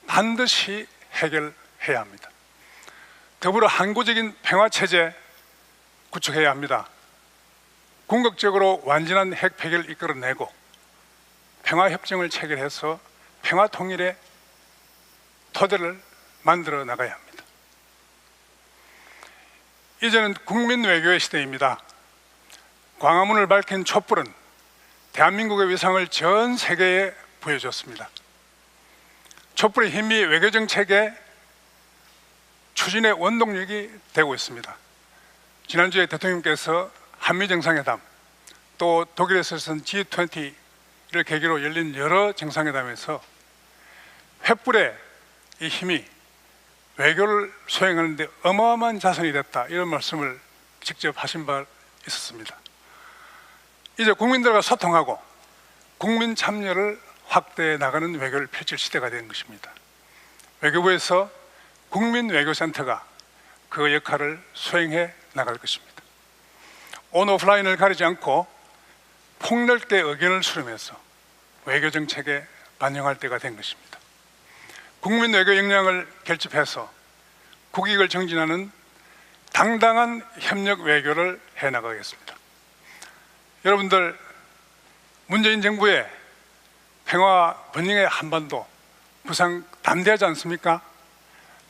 반드시 해결해야 합니다. 더불어 항구적인 평화체제 구축해야 합니다. 궁극적으로 완전한 핵 폐기를 이끌어내고 평화협정을 체결해서 평화통일의 토대를 만들어 나가야 합니다. 이제는 국민 외교의 시대입니다. 광화문을 밝힌 촛불은 대한민국의 위상을 전 세계에 보여줬습니다. 촛불의 힘이 외교정책의 추진의 원동력이 되고 있습니다. 지난주에 대통령께서 한미정상회담, 또 독일에서 있었던 G20를 계기로 열린 여러 정상회담에서 횃불의 이 힘이 외교를 수행하는 데 어마어마한 자산이 됐다, 이런 말씀을 직접 하신 바 있었습니다. 이제 국민들과 소통하고 국민 참여를 확대해 나가는 외교를 펼칠 시대가 된 것입니다. 외교부에서 국민외교센터가 그 역할을 수행해 나갈 것입니다. 온 오프라인을 가리지 않고 폭넓게 의견을 수렴해서 외교정책에 반영할 때가 된 것입니다. 국민외교 역량을 결집해서 국익을 정진하는 당당한 협력 외교를 해나가겠습니다. 여러분들, 문재인 정부의 평화 번영의 한반도 구상 담대하지 않습니까?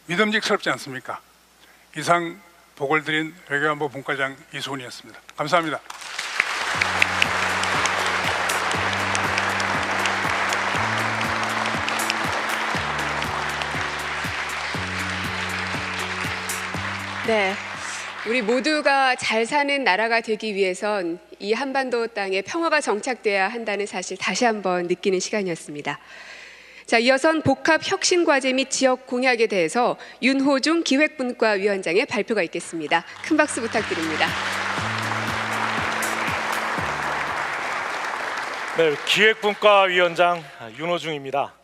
믿음직스럽지 않습니까? 이상 보고를 드린 외교안보 분과장 이수훈이었습니다. 감사합니다. 네, 우리 모두가 잘 사는 나라가 되기 위해선 이 한반도 땅에 평화가 정착돼야 한다는 사실 다시 한번 느끼는 시간이었습니다. 자, 이어선 복합 혁신 과제 및 지역 공약에 대해서 윤호중 기획분과 위원장의 발표가 있겠습니다. 큰 박수 부탁드립니다. 네, 기획분과 위원장 윤호중입니다.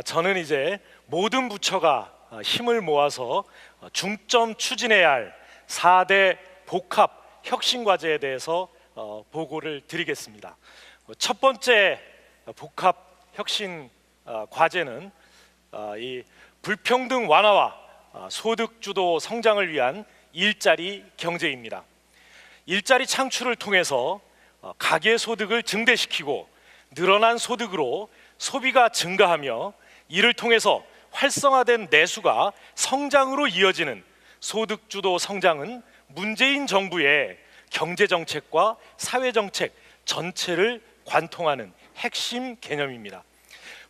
저는 이제 모든 부처가 힘을 모아서 중점 추진해야 할 4대 복합 혁신 과제에 대해서 보고를 드리겠습니다. 첫 번째 복합 혁신 과제는 이 불평등 완화와 소득 주도 성장을 위한 일자리 경제입니다. 일자리 창출을 통해서 가계 소득을 증대시키고 늘어난 소득으로 소비가 증가하며 이를 통해서 활성화된 내수가 성장으로 이어지는 소득 주도 성장은 문재인 정부의 경제 정책과 사회 정책 전체를 관통하는 핵심 개념입니다.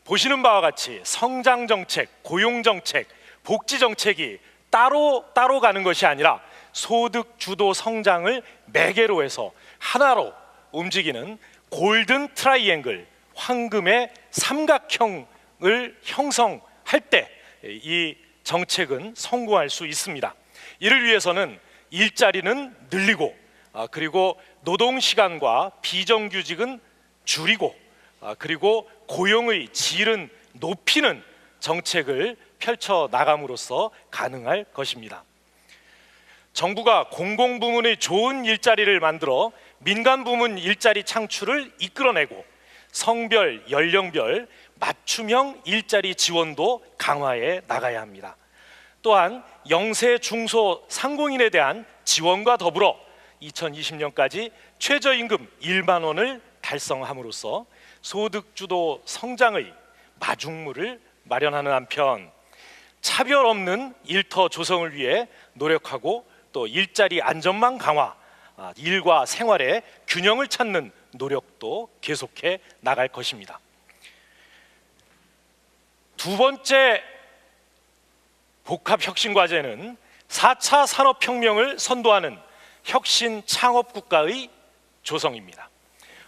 보시는 바와 같이 성장 정책, 고용 정책, 복지 정책이 따로 가는 것이 아니라 소득 주도 성장을 매개로 해서 하나로 움직이는 골든 트라이앵글, 황금의 삼각형을 형성할 때 이 정책은 성공할 수 있습니다. 이를 위해서는 일자리는 늘리고 그리고 노동시간과 비정규직은 줄이고 그리고 고용의 질은 높이는 정책을 펼쳐 나감으로써 가능할 것입니다. 정부가 공공부문의 좋은 일자리를 만들어 민간 부문 일자리 창출을 이끌어내고 성별, 연령별 맞춤형 일자리 지원도 강화해 나가야 합니다. 또한 영세, 중소, 상공인에 대한 지원과 더불어 2020년까지 최저임금 1만 원을 달성함으로써 소득주도 성장의 마중물을 마련하는 한편 차별 없는 일터 조성을 위해 노력하고 또 일자리 안전망 강화, 일과 생활의 균형을 찾는 노력도 계속해 나갈 것입니다. 두 번째 복합혁신과제는 4차 산업혁명을 선도하는 혁신 창업국가의 조성입니다.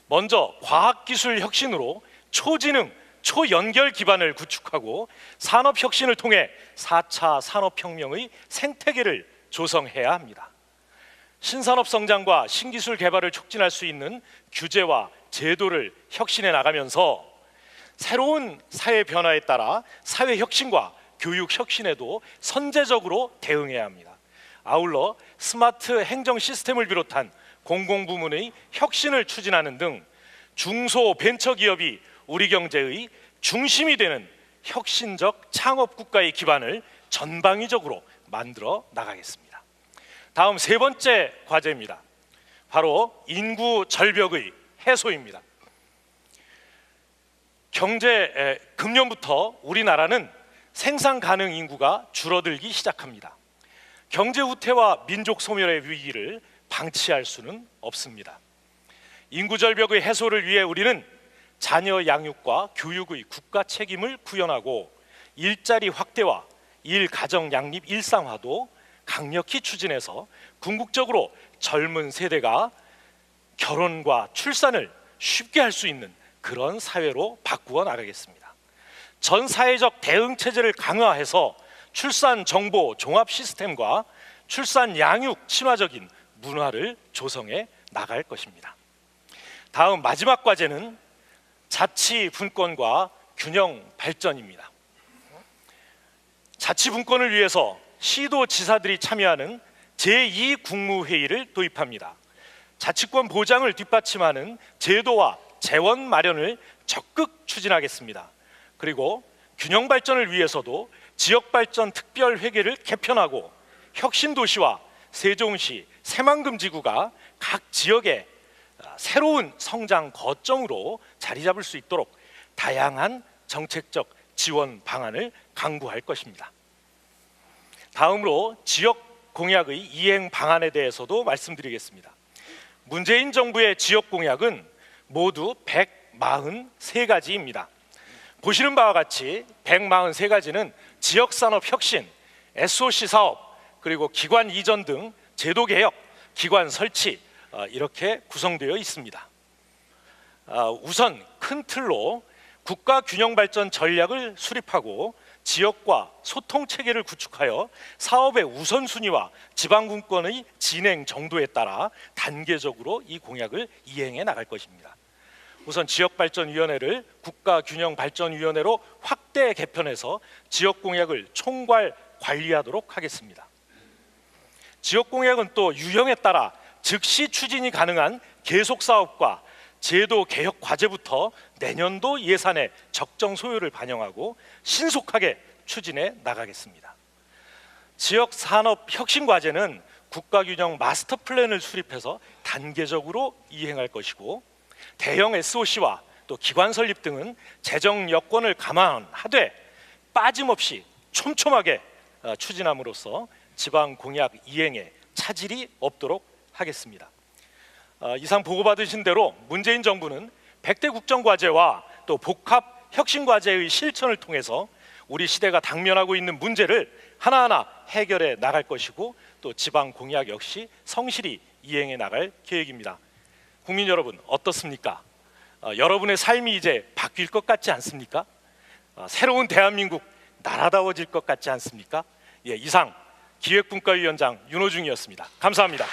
먼저 과학기술 혁신으로 초지능, 초연결 기반을 구축하고 산업혁신을 통해 4차 산업혁명의 생태계를 조성해야 합니다. 신산업 성장과 신기술 개발을 촉진할 수 있는 규제와 제도를 혁신해 나가면서 새로운 사회 변화에 따라 사회 혁신과 교육 혁신에도 선제적으로 대응해야 합니다. 아울러 스마트 행정 시스템을 비롯한 공공부문의 혁신을 추진하는 등 중소 벤처기업이 우리 경제의 중심이 되는 혁신적 창업 국가의 기반을 전방위적으로 만들어 나가겠습니다. 다음 세 번째 과제입니다. 바로 인구 절벽의 해소입니다. 금년부터 우리나라는 생산 가능 인구가 줄어들기 시작합니다. 경제 후퇴와 민족 소멸의 위기를 방치할 수는 없습니다. 인구 절벽의 해소를 위해 우리는 자녀 양육과 교육의 국가 책임을 구현하고 일자리 확대와 일가정 양립 일상화도 강력히 추진해서 궁극적으로 젊은 세대가 결혼과 출산을 쉽게 할 수 있는 그런 사회로 바꾸어 나가겠습니다. 전 사회적 대응 체제를 강화해서 출산 정보 종합 시스템과 출산 양육 친화적인 문화를 조성해 나갈 것입니다. 다음 마지막 과제는 자치 분권과 균형 발전입니다. 자치 분권을 위해서 시도지사들이 참여하는 제2국무회의를 도입합니다. 자치권 보장을 뒷받침하는 제도와 재원 마련을 적극 추진하겠습니다. 그리고 균형 발전을 위해서도 지역발전 특별회계를 개편하고 혁신도시와 세종시, 새만금지구가 각 지역에 새로운 성장 거점으로 자리 잡을 수 있도록 다양한 정책적 지원 방안을 강구할 것입니다. 다음으로 지역 공약의 이행 방안에 대해서도 말씀드리겠습니다. 문재인 정부의 지역 공약은 모두 143가지입니다. 보시는 바와 같이 143가지는 지역산업 혁신, SOC 사업, 그리고 기관 이전 등 제도 개혁, 기관 설치 이렇게 구성되어 있습니다. 우선 큰 틀로 국가 균형 발전 전략을 수립하고 지역과 소통 체계를 구축하여 사업의 우선순위와 지방분권의 진행 정도에 따라 단계적으로 이 공약을 이행해 나갈 것입니다. 우선 지역발전위원회를 국가균형발전위원회로 확대 개편해서 지역공약을 총괄 관리하도록 하겠습니다. 지역공약은 또 유형에 따라 즉시 추진이 가능한 계속사업과 제도 개혁 과제부터 내년도 예산의 적정 소요를 반영하고 신속하게 추진해 나가겠습니다. 지역산업혁신과제는 국가균형 마스터 플랜을 수립해서 단계적으로 이행할 것이고 대형 SOC와 또 기관 설립 등은 재정 여건을 감안하되 빠짐없이 촘촘하게 추진함으로써 지방 공약 이행에 차질이 없도록 하겠습니다. 이상 보고받으신 대로 문재인 정부는 100대 국정과제와 또 복합 혁신과제의 실천을 통해서 우리 시대가 당면하고 있는 문제를 하나하나 해결해 나갈 것이고 또 지방 공약 역시 성실히 이행해 나갈 계획입니다. 국민 여러분 어떻습니까? 여러분의 삶이 이제 바뀔 것 같지 않습니까? 새로운 대한민국 나라다워질 것 같지 않습니까? 예, 이상 기획분과위원장 윤호중이었습니다. 감사합니다.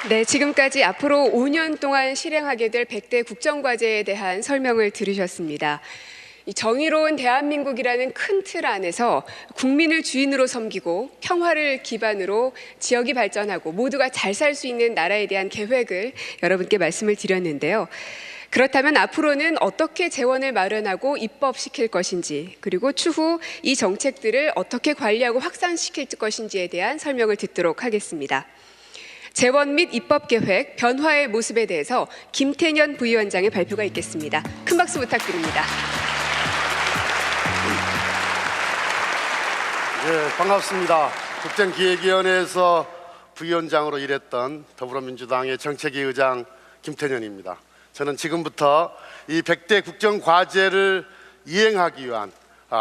네, 지금까지 앞으로 5년 동안 실행하게 될 100대 국정과제에 대한 설명을 들으셨습니다. 이 정의로운 대한민국이라는 큰 틀 안에서 국민을 주인으로 섬기고 평화를 기반으로 지역이 발전하고 모두가 잘 살 수 있는 나라에 대한 계획을 여러분께 말씀을 드렸는데요. 그렇다면 앞으로는 어떻게 재원을 마련하고 입법시킬 것인지, 그리고 추후 이 정책들을 어떻게 관리하고 확산시킬 것인지에 대한 설명을 듣도록 하겠습니다. 재원 및 입법 계획 변화의 모습에 대해서 김태년 부위원장의 발표가 있겠습니다. 큰 박수 부탁드립니다. 네, 반갑습니다. 국정기획위원회에서 부위원장으로 일했던 더불어민주당의 정책위 의장 김태년입니다. 저는 지금부터 이 100대 국정과제를 이행하기 위한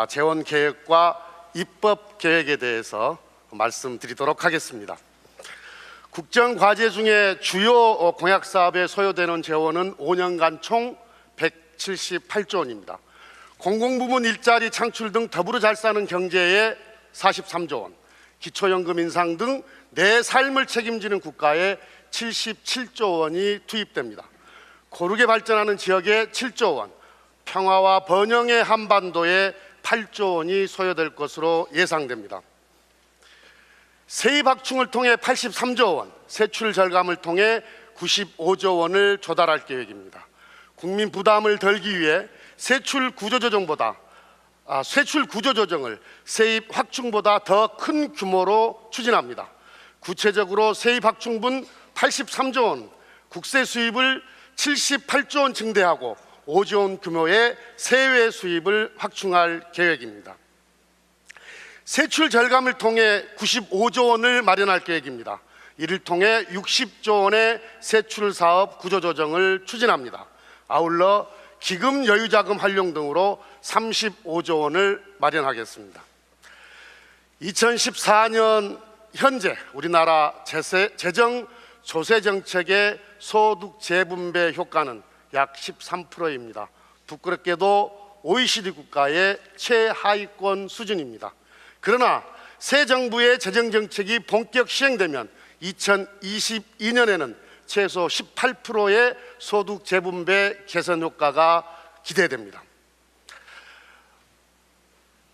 재원 계획과 입법 계획에 대해서 말씀드리도록 하겠습니다. 국정과제 중에 주요 공약 사업에 소요되는 재원은 5년간 총 178조 원입니다. 공공부문 일자리 창출 등 더불어 잘 사는 경제에 43조 원, 기초연금 인상 등 내 삶을 책임지는 국가에 77조 원이 투입됩니다. 고르게 발전하는 지역에 7조 원, 평화와 번영의 한반도에 8조 원이 소요될 것으로 예상됩니다. 세입 확충을 통해 83조 원, 세출 절감을 통해 95조 원을 조달할 계획입니다. 국민 부담을 덜기 위해 세출 구조조정을 세입 확충보다 더 큰 규모로 추진합니다. 구체적으로 세입 확충분 83조 원, 국세 수입을 78조 원 증대하고 5조 원 규모의 세외 수입을 확충할 계획입니다. 세출 절감을 통해 95조 원을 마련할 계획입니다. 이를 통해 60조 원의 세출 사업 구조조정을 추진합니다. 아울러 기금 여유자금 활용 등으로 35조 원을 마련하겠습니다. 2014년 현재 우리나라 재정 조세 정책의 소득 재분배 효과는 약 13%입니다. 부끄럽게도 OECD 국가의 최하위권 수준입니다. 그러나 새 정부의 재정 정책이 본격 시행되면 2022년에는 최소 18%의 소득 재분배 개선 효과가 기대됩니다.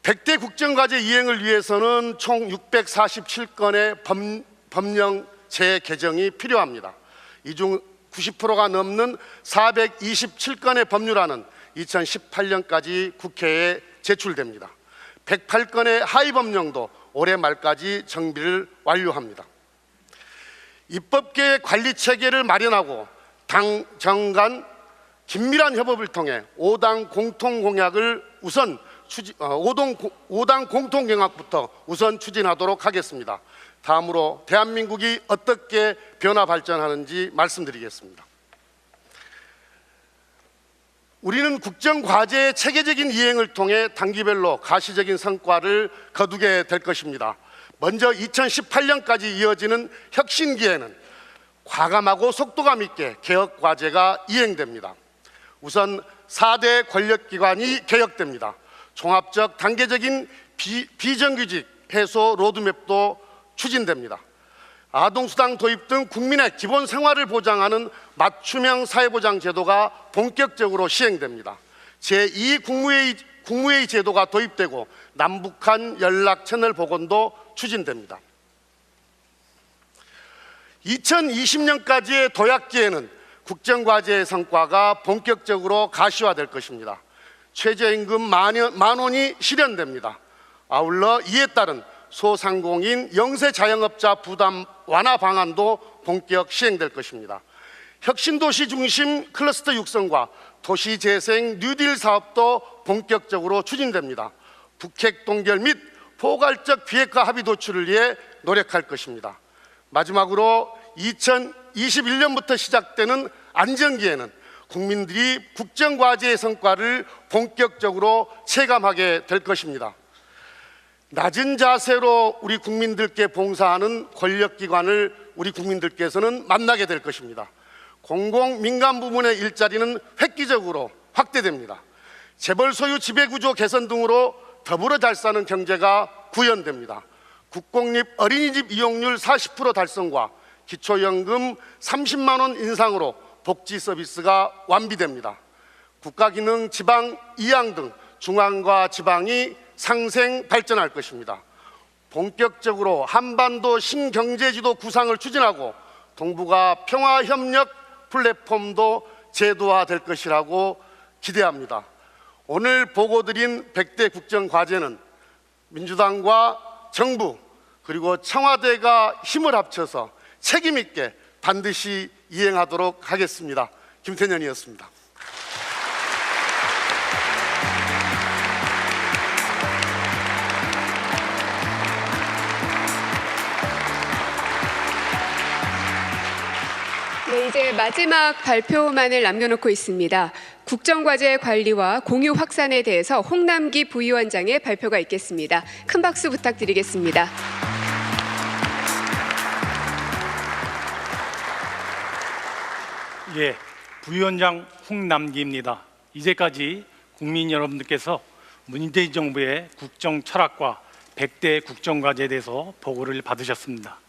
100대 국정과제 이행을 위해서는 총 647건의 법령 재개정이 필요합니다. 이 중 90%가 넘는 427건의 법률안은 2018년까지 국회에 제출됩니다. 108건의 하위법령도 올해 말까지 정비를 완료합니다. 입법계획 관리체계를 마련하고 당 정 간 긴밀한 협업을 통해 5당 공통공약을 우선 5당 공통공약부터 우선 추진하도록 하겠습니다. 다음으로 대한민국이 어떻게 변화 발전하는지 말씀드리겠습니다. 우리는 국정과제의 체계적인 이행을 통해 단기별로 가시적인 성과를 거두게 될 것입니다. 먼저 2018년까지 이어지는 혁신기에는 과감하고 속도감 있게 개혁과제가 이행됩니다. 우선 4대 권력기관이 개혁됩니다. 종합적 단계적인 비정규직 해소 로드맵도 추진됩니다. 아동수당 도입 등 국민의 기본 생활을 보장하는 맞춤형 사회보장 제도가 본격적으로 시행됩니다. 제2 국무회의 제도가 도입되고 남북한 연락 채널 복원도 추진됩니다. 2020년까지의 도약기에는 국정과제의 성과가 본격적으로 가시화될 것입니다. 최저임금 만 원이 실현됩니다. 아울러 이에 따른 소상공인 영세 자영업자 부담 완화 방안도 본격 시행될 것입니다. 혁신도시 중심 클러스터 육성과 도시재생 뉴딜 사업도 본격적으로 추진됩니다. 북핵 동결 및 포괄적 비핵화 합의 도출을 위해 노력할 것입니다. 마지막으로 2021년부터 시작되는 안정기에는 국민들이 국정과제의 성과를 본격적으로 체감하게 될 것입니다. 낮은 자세로 우리 국민들께 봉사하는 권력기관을 우리 국민들께서는 만나게 될 것입니다. 공공 민간 부문의 일자리는 획기적으로 확대됩니다. 재벌 소유 지배구조 개선 등으로 더불어 잘 사는 경제가 구현됩니다. 국공립 어린이집 이용률 40% 달성과 기초연금 30만 원 인상으로 복지 서비스가 완비됩니다. 국가기능 지방 2양 등 중앙과 지방이 상생 발전할 것입니다. 본격적으로 한반도 신경제지도 구상을 추진하고 동북아 평화협력 플랫폼도 제도화될 것이라고 기대합니다. 오늘 보고드린 100대 국정과제는 민주당과 정부 그리고 청와대가 힘을 합쳐서 책임 있게 반드시 이행하도록 하겠습니다. 김태년이었습니다. 네, 이제 마지막 발표만을 남겨놓고 있습니다. 국정과제 관리와 공유 확산에 대해서 홍남기 부위원장의 발표가 있겠습니다. 큰 박수 부탁드리겠습니다. 예, 부위원장 홍남기입니다. 이제까지 국민 여러분들께서 문재인 정부의 국정 철학과 100대 국정과제에 대해서 보고를 받으셨습니다.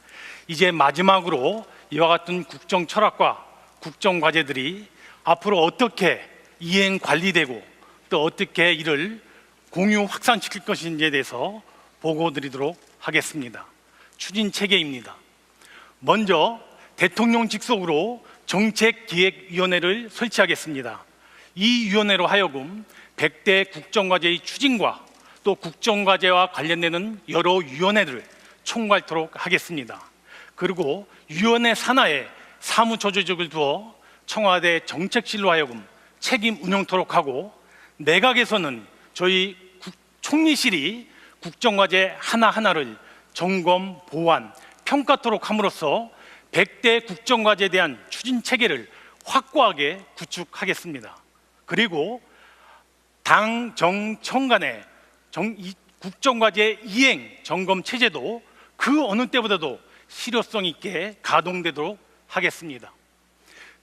이제 마지막으로 이와 같은 국정 철학과 국정 과제들이 앞으로 어떻게 이행 관리되고 또 어떻게 이를 공유 확산시킬 것인지에 대해서 보고드리도록 하겠습니다. 추진 체계입니다. 먼저 대통령 직속으로 정책기획위원회를 설치하겠습니다. 이 위원회로 하여금 100대 국정과제의 추진과 또 국정과제와 관련되는 여러 위원회를 총괄토록 하겠습니다. 그리고 위원회 산하에 사무조조직을 두어 청와대 정책실로 하여금 책임 운영토록 하고 내각에서는 저희 총리실이 국정과제 하나하나를 점검, 보완, 평가토록 함으로써 100대 국정과제에 대한 추진 체계를 확고하게 구축하겠습니다. 그리고 당, 정, 청 간의 국정과제 이행 점검 체제도 그 어느 때보다도 실효성 있게 가동되도록 하겠습니다.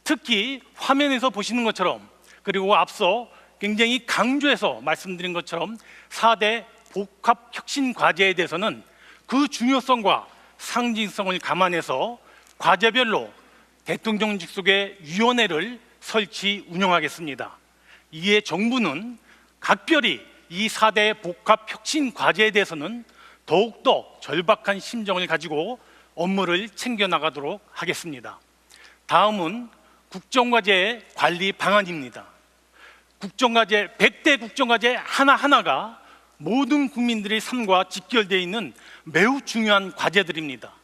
특히 화면에서 보시는 것처럼 그리고 앞서 굉장히 강조해서 말씀드린 것처럼 4대 복합혁신과제에 대해서는 그 중요성과 상징성을 감안해서 과제별로 대통령 직속의 위원회를 설치 운영하겠습니다. 이에 정부는 각별히 이 4대 복합혁신과제에 대해서는 더욱더 절박한 심정을 가지고 업무를 챙겨나가도록 하겠습니다. 다음은 국정과제 관리 방안입니다. 국정과제 100대 국정과제 하나하나가 모든 국민들의 삶과 직결되어 있는 매우 중요한 과제들입니다.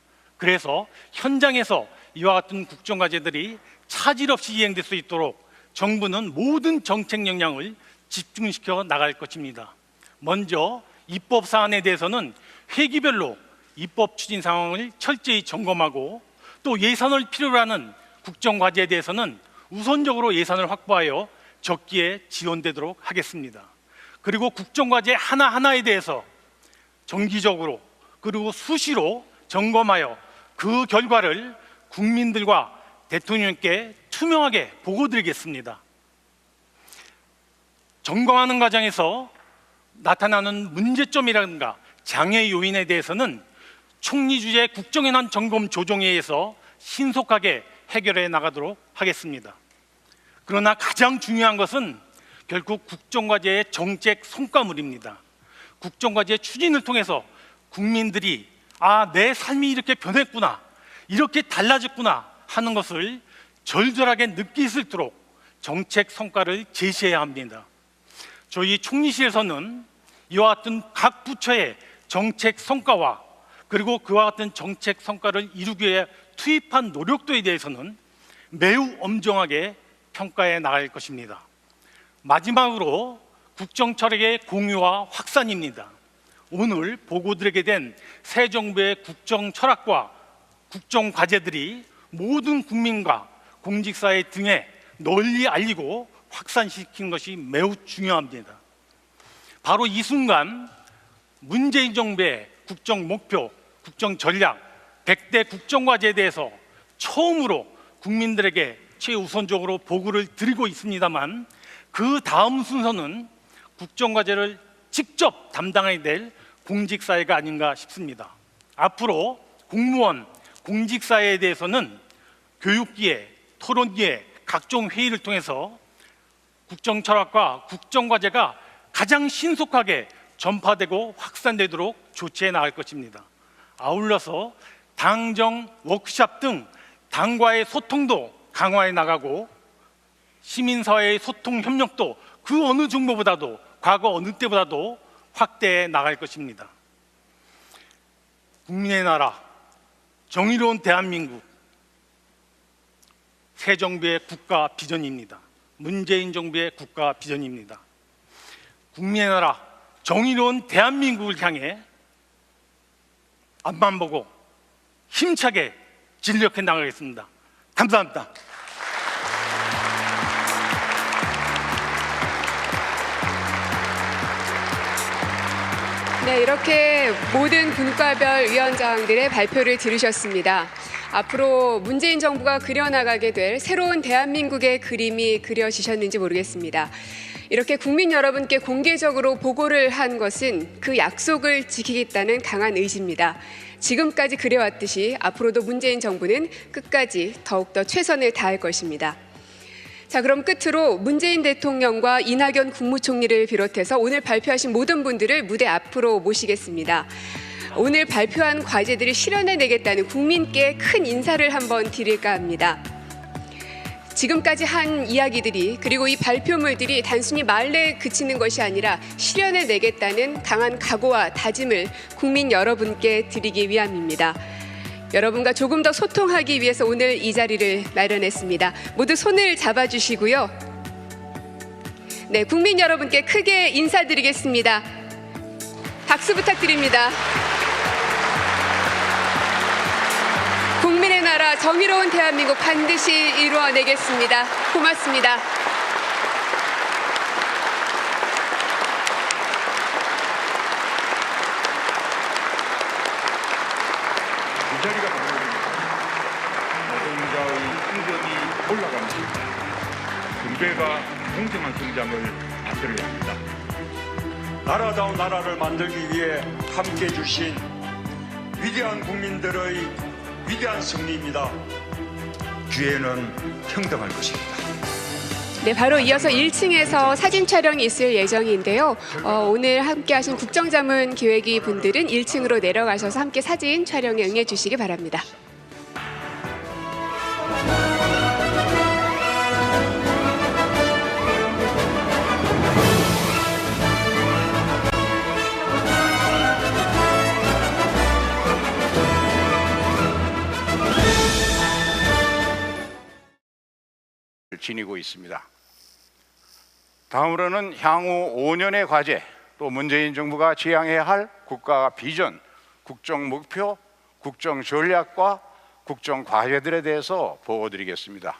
그래서 현장에서 이와 같은 국정과제들이 차질 없이 이행될 수 있도록 정부는 모든 정책 역량을 집중시켜 나갈 것입니다. 먼저 입법 사안에 대해서는 회기별로 입법 추진 상황을 철저히 점검하고 또 예산을 필요로 하는 국정과제에 대해서는 우선적으로 예산을 확보하여 적기에 지원되도록 하겠습니다. 그리고 국정과제 하나하나에 대해서 정기적으로 그리고 수시로 점검하여 그 결과를 국민들과 대통령께 투명하게 보고드리겠습니다. 점검하는 과정에서 나타나는 문제점이라든가 장애 요인에 대해서는 총리 주재 국정현안 점검 조정회의에서 신속하게 해결해 나가도록 하겠습니다. 그러나 가장 중요한 것은 결국 국정과제의 정책 성과물입니다. 국정과제 추진을 통해서 국민들이 내 삶이 이렇게 변했구나, 이렇게 달라졌구나 하는 것을 절절하게 느낄 수 있도록 정책 성과를 제시해야 합니다. 저희 총리실에서는 이와 같은 각 부처의 정책 성과와 그리고 그와 같은 정책 성과를 이루기 위해 투입한 노력도에 대해서는 매우 엄정하게 평가해 나갈 것입니다. 마지막으로 국정철학의 공유와 확산입니다. 오늘 보고드리게 된 새 정부의 국정철학과 국정과제들이 모든 국민과 공직사회 등에 널리 알리고 확산시키는 것이 매우 중요합니다. 바로 이 순간 문재인 정부의 국정 목표, 국정 전략, 100대 국정과제에 대해서 처음으로 국민들에게 최우선적으로 보고를 드리고 있습니다만 그 다음 순서는 국정과제를 직접 담당해야 될 공직사회가 아닌가 싶습니다. 앞으로 공무원, 공직사회에 대해서는 교육기회, 토론기회, 각종 회의를 통해서 국정철학과 국정과제가 가장 신속하게 전파되고 확산되도록 조치해 나갈 것입니다. 아울러서 당정 워크숍 등 당과의 소통도 강화해 나가고 시민사회의 소통 협력도 그 어느 정도보다도 과거 어느 때보다도 확대해 나갈 것입니다. 국민의 나라, 정의로운 대한민국, 새 정부의 국가 비전입니다. 문재인 정부의 국가 비전입니다. 국민의 나라, 정의로운 대한민국을 향해 앞만 보고 힘차게 진력해 나가겠습니다. 감사합니다. 네, 이렇게 모든 분과별 위원장들의 발표를 들으셨습니다. 앞으로 문재인 정부가 그려나가게 될 새로운 대한민국의 그림이 그려지셨는지 모르겠습니다. 이렇게 국민 여러분께 공개적으로 보고를 한 것은 그 약속을 지키겠다는 강한 의지입니다. 지금까지 그래왔듯이 앞으로도 문재인 정부는 끝까지 더욱더 최선을 다할 것입니다. 자, 그럼 끝으로 문재인 대통령과 이낙연 국무총리를 비롯해서 오늘 발표하신 모든 분들을 무대 앞으로 모시겠습니다. 오늘 발표한 과제들을 실현해내겠다는 국민께 큰 인사를 한번 드릴까 합니다. 지금까지 한 이야기들이 그리고 이 발표물들이 단순히 말에 그치는 것이 아니라 실현해내겠다는 강한 각오와 다짐을 국민 여러분께 드리기 위함입니다. 여러분과 조금 더 소통하기 위해서 오늘 이 자리를 마련했습니다. 모두 손을 잡아주시고요. 네, 국민 여러분께 크게 인사드리겠습니다. 박수 부탁드립니다. 국민의 나라, 정의로운 대한민국 반드시 이루어내겠습니다. 고맙습니다. 이 자리가 바로 노동자의 임금이 올라가는 분배가 공정한 성장을 만들어야 합니다. 나라다운 나라를 만들기 위해 함께해 주신 위대한 국민들의 위대한 승리입니다. 기회는 평등할 것입니다. 네, 바로 이어서 1층에서 사진 촬영이 있을 예정인데요. 오늘 함께하신 국정자문 기획위 분들은 1층으로 내려가셔서 함께 사진 촬영에 응해 주시기 바랍니다. 지니고 있습니다. 다음으로는 향후 5년의 과제, 또 문재인 정부가 지향해야 할 국가 비전, 국정 목표, 국정 전략과 국정 과제들에 대해서 보고드리겠습니다.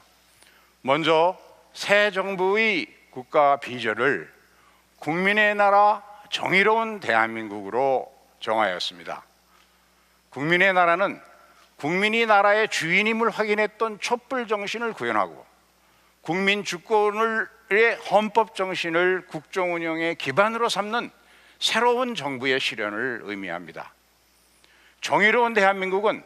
먼저 새 정부의 국가 비전을 국민의 나라, 정의로운 대한민국으로 정하였습니다. 국민의 나라는 국민이 나라의 주인임을 확인했던 촛불 정신을 구현하고 국민 주권의 헌법 정신을 국정 운영의 기반으로 삼는 새로운 정부의 실현을 의미합니다. 정의로운 대한민국은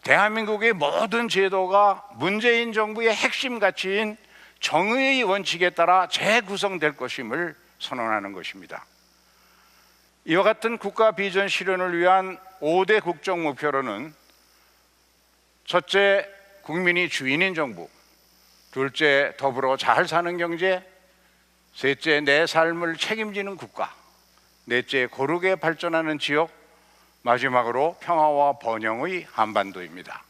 대한민국의 모든 제도가 문재인 정부의 핵심 가치인 정의의 원칙에 따라 재구성될 것임을 선언하는 것입니다. 이와 같은 국가 비전 실현을 위한 5대 국정 목표로는 첫째, 국민이 주인인 정부, 둘째, 더불어 잘 사는 경제, 셋째, 내 삶을 책임지는 국가, 넷째, 고르게 발전하는 지역, 마지막으로 평화와 번영의 한반도입니다.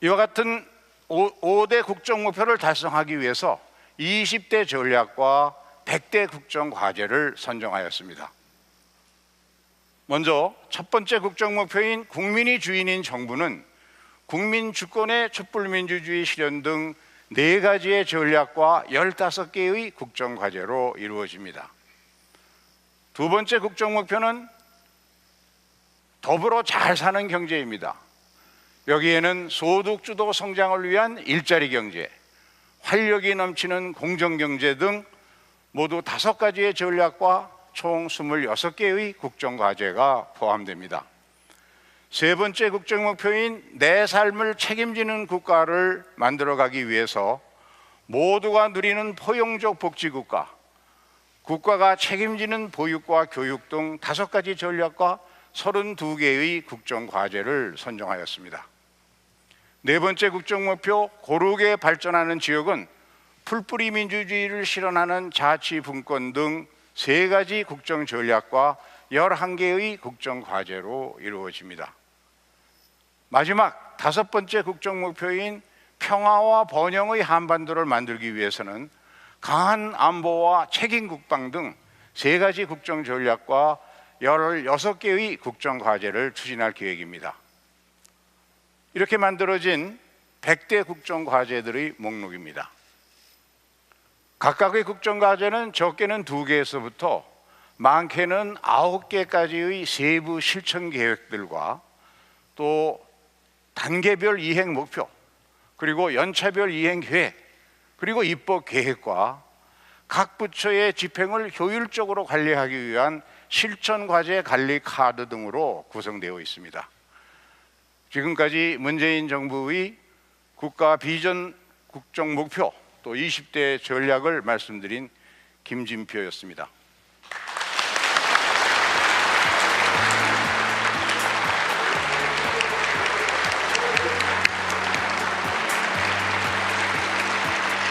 이와 같은 5대 국정 목표를 달성하기 위해서 20대 전략과 100대 국정 과제를 선정하였습니다. 먼저 첫 번째 국정 목표인 국민이 주인인 정부는 국민 주권의 촛불민주주의 실현 등 4가지의 전략과 15개의 국정 과제로 이루어집니다. 두 번째 국정 목표는 더불어 잘 사는 경제입니다. 여기에는 소득주도 성장을 위한 일자리 경제, 활력이 넘치는 공정경제 등 모두 5가지의 전략과 총 26개의 국정 과제가 포함됩니다. 세 번째 국정 목표인 내 삶을 책임지는 국가를 만들어가기 위해서 모두가 누리는 포용적 복지국가, 국가가 책임지는 보육과 교육 등 5가지 전략과 32개의 국정과제를 선정하였습니다. 네 번째 국정목표 고르게 발전하는 지역은 풀뿌리 민주주의를 실현하는 자치분권 등 3가지 국정전략과 11개의 국정과제로 이루어집니다. 마지막 5번째 국정목표인 평화와 번영의 한반도를 만들기 위해서는 강한 안보와 책임 국방 등 3가지 국정전략과 16개의 국정과제를 추진할 계획입니다. 이렇게 만들어진 100대 국정과제들의 목록입니다. 각각의 국정과제는 적게는 2개에서부터 많게는 9개까지의 세부 실천 계획들과 또 단계별 이행 목표, 그리고 연차별 이행 계획, 그리고 입법 계획과 각 부처의 집행을 효율적으로 관리하기 위한 실천 과제 관리 카드 등으로 구성되어 있습니다. 지금까지 문재인 정부의 국가 비전 국정 목표 또 20대 전략을 말씀드린 김진표였습니다.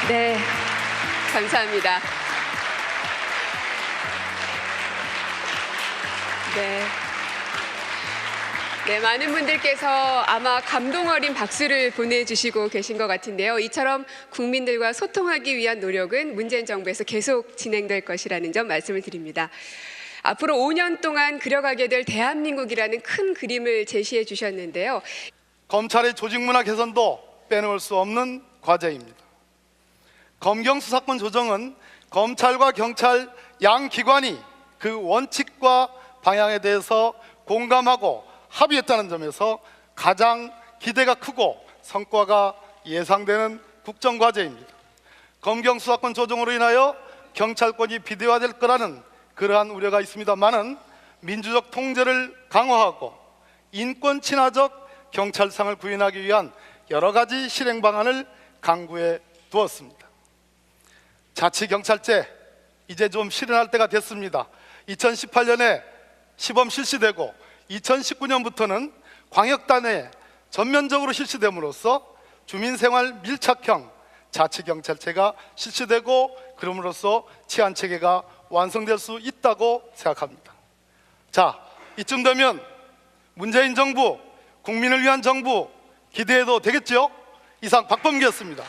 네, 감사합니다. 네, 많은 분들께서 아마 감동 어린 박수를 보내주시고 계신 것 같은데요. 이처럼 국민들과 소통하기 위한 노력은 문재인 정부에서 계속 진행될 것이라는 점 말씀을 드립니다. 앞으로 5년 동안 그려가게 될 대한민국이라는 큰 그림을 제시해 주셨는데요. 검찰의 조직 문화 개선도 빼놓을 수 없는 과제입니다. 검경 수사권 조정은 검찰과 경찰 양 기관이 그 원칙과 방향에 대해서 공감하고 합의했다는 점에서 가장 기대가 크고 성과가 예상되는 국정과제입니다. 검경 수사권 조정으로 인하여 경찰권이 비대화될 거라는 그러한 우려가 있습니다만은 민주적 통제를 강화하고 인권 친화적 경찰상을 구현하기 위한 여러 가지 실행 방안을 강구해 두었습니다. 자치경찰제 이제 좀 실현할 때가 됐습니다. 2018년에 시범 실시되고 2019년부터는 광역단에 전면적으로 실시됨으로써 주민생활 밀착형 자치경찰제가 실시되고 그럼으로써 치안체계가 완성될 수 있다고 생각합니다. 자, 이쯤 되면 문재인 정부, 국민을 위한 정부 기대해도 되겠죠? 이상 박범계였습니다.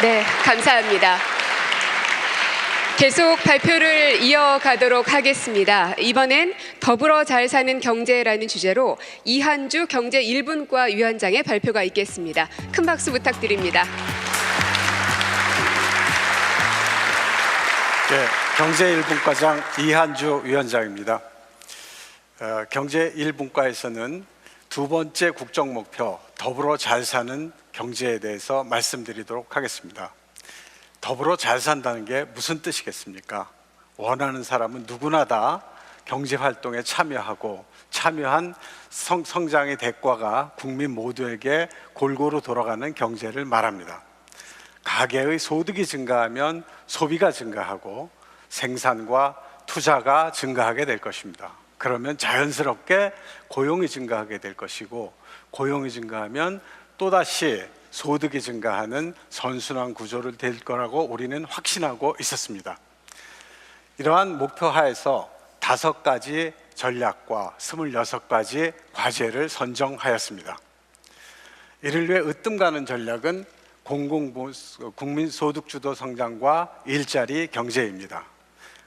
네, 감사합니다. 계속 발표를 이어가도록 하겠습니다. 이번엔 더불어 잘 사는 경제라는 주제로 이한주 경제 1분과 위원장의 발표가 있겠습니다. 큰 박수 부탁드립니다. 네, 경제 1분과장 이한주 위원장입니다. 경제 1분과에서는 두 번째 국정 목표 더불어 잘 사는 경제에 대해서 말씀드리도록 하겠습니다. 더불어 잘 산다는 게 무슨 뜻이겠습니까? 원하는 사람은 누구나 다 경제 활동에 참여하고 참여한 성장의 대가가 국민 모두에게 골고루 돌아가는 경제를 말합니다. 가계의 소득이 증가하면 소비가 증가하고 생산과 투자가 증가하게 될 것입니다. 그러면 자연스럽게 고용이 증가하게 될 것이고 고용이 증가하면 또다시 소득이 증가하는 선순환 구조를 될 거라고 우리는 확신하고 있었습니다. 이러한 목표 하에서 5가지 전략과 26가지 과제를 선정하였습니다. 이를 위해 으뜸 가는 전략은 국민소득주도 성장과 일자리 경제입니다.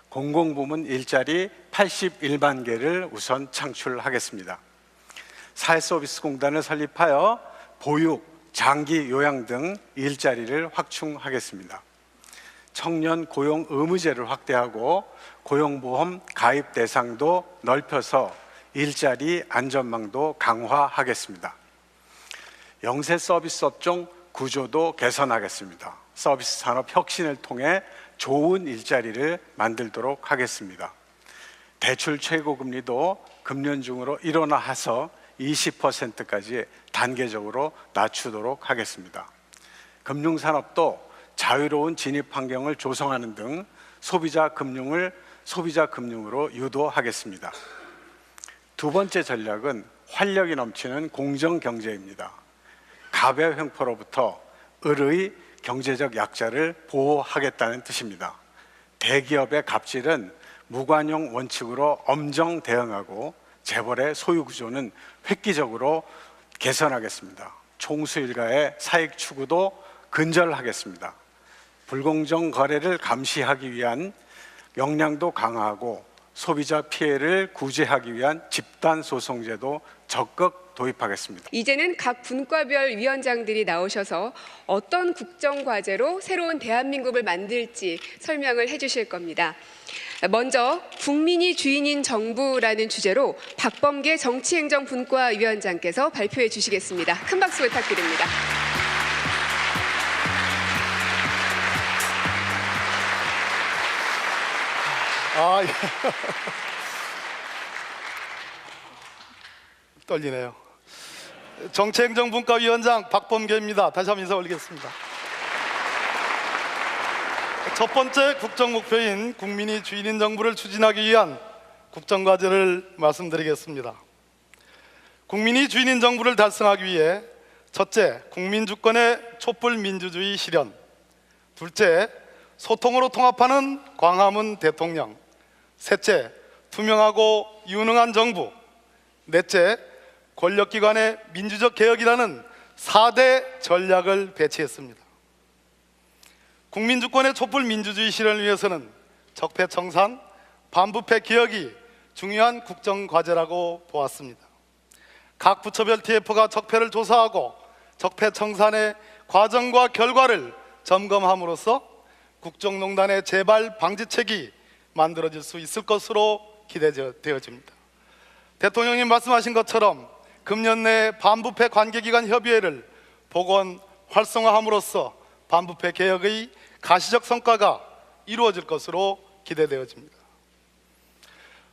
공공부문 일자리 81만 개를 우선 창출하겠습니다. 사회서비스공단을 설립하여 보육, 장기 요양 등 일자리를 확충하겠습니다. 청년 고용 의무제를 확대하고 고용보험 가입 대상도 넓혀서 일자리 안전망도 강화하겠습니다. 영세 서비스 업종 구조도 개선하겠습니다. 서비스 산업 혁신을 통해 좋은 일자리를 만들도록 하겠습니다. 대출 최고금리도 금년중으로 일원화해서 20%까지 단계적으로 낮추도록 하겠습니다. 금융산업도 자유로운 진입 환경을 조성하는 등 소비자 금융으로 유도하겠습니다. 두 번째 전략은 활력이 넘치는 공정경제입니다. 갑의 횡포로부터 을의 경제적 약자를 보호하겠다는 뜻입니다. 대기업의 갑질은 무관용 원칙으로 엄정 대응하고 재벌의 소유 구조는 획기적으로 개선하겠습니다. 총수 일가의 사익 추구도 근절하겠습니다. 불공정 거래를 감시하기 위한 역량도 강화하고 소비자 피해를 구제하기 위한 집단 소송제도 적극 도입하겠습니다. 이제는 각 분과별 위원장들이 나오셔서 어떤 국정 과제로 새로운 대한민국을 만들지 설명을 해주실 겁니다. 먼저 국민이 주인인 정부라는 주제로 박범계 정치행정분과위원장께서 발표해 주시겠습니다. 큰 박수 부탁드립니다. 아, 예. 떨리네요. 정치행정분과위원장 박범계입니다. 다시 한번 인사 올리겠습니다. 첫 번째 국정 목표인 국민이 주인인 정부를 추진하기 위한 국정과제를 말씀드리겠습니다. 국민이 주인인 정부를 달성하기 위해 첫째, 국민 주권의 촛불 민주주의 실현. 둘째, 소통으로 통합하는 광화문 대통령. 셋째, 투명하고 유능한 정부. 넷째, 권력기관의 민주적 개혁이라는 4대 전략을 배치했습니다. 국민주권의 촛불 민주주의 실현을 위해서는 적폐청산, 반부패 개혁이 중요한 국정과제라고 보았습니다. 각 부처별 TF가 적폐를 조사하고 적폐청산의 과정과 결과를 점검함으로써 국정농단의 재발 방지책이 만들어질 수 있을 것으로 기대되어집니다. 대통령님 말씀하신 것처럼 금년 내 반부패 관계기관 협의회를 복원 활성화함으로써 반부패 개혁의 가시적 성과가 이루어질 것으로 기대되어집니다.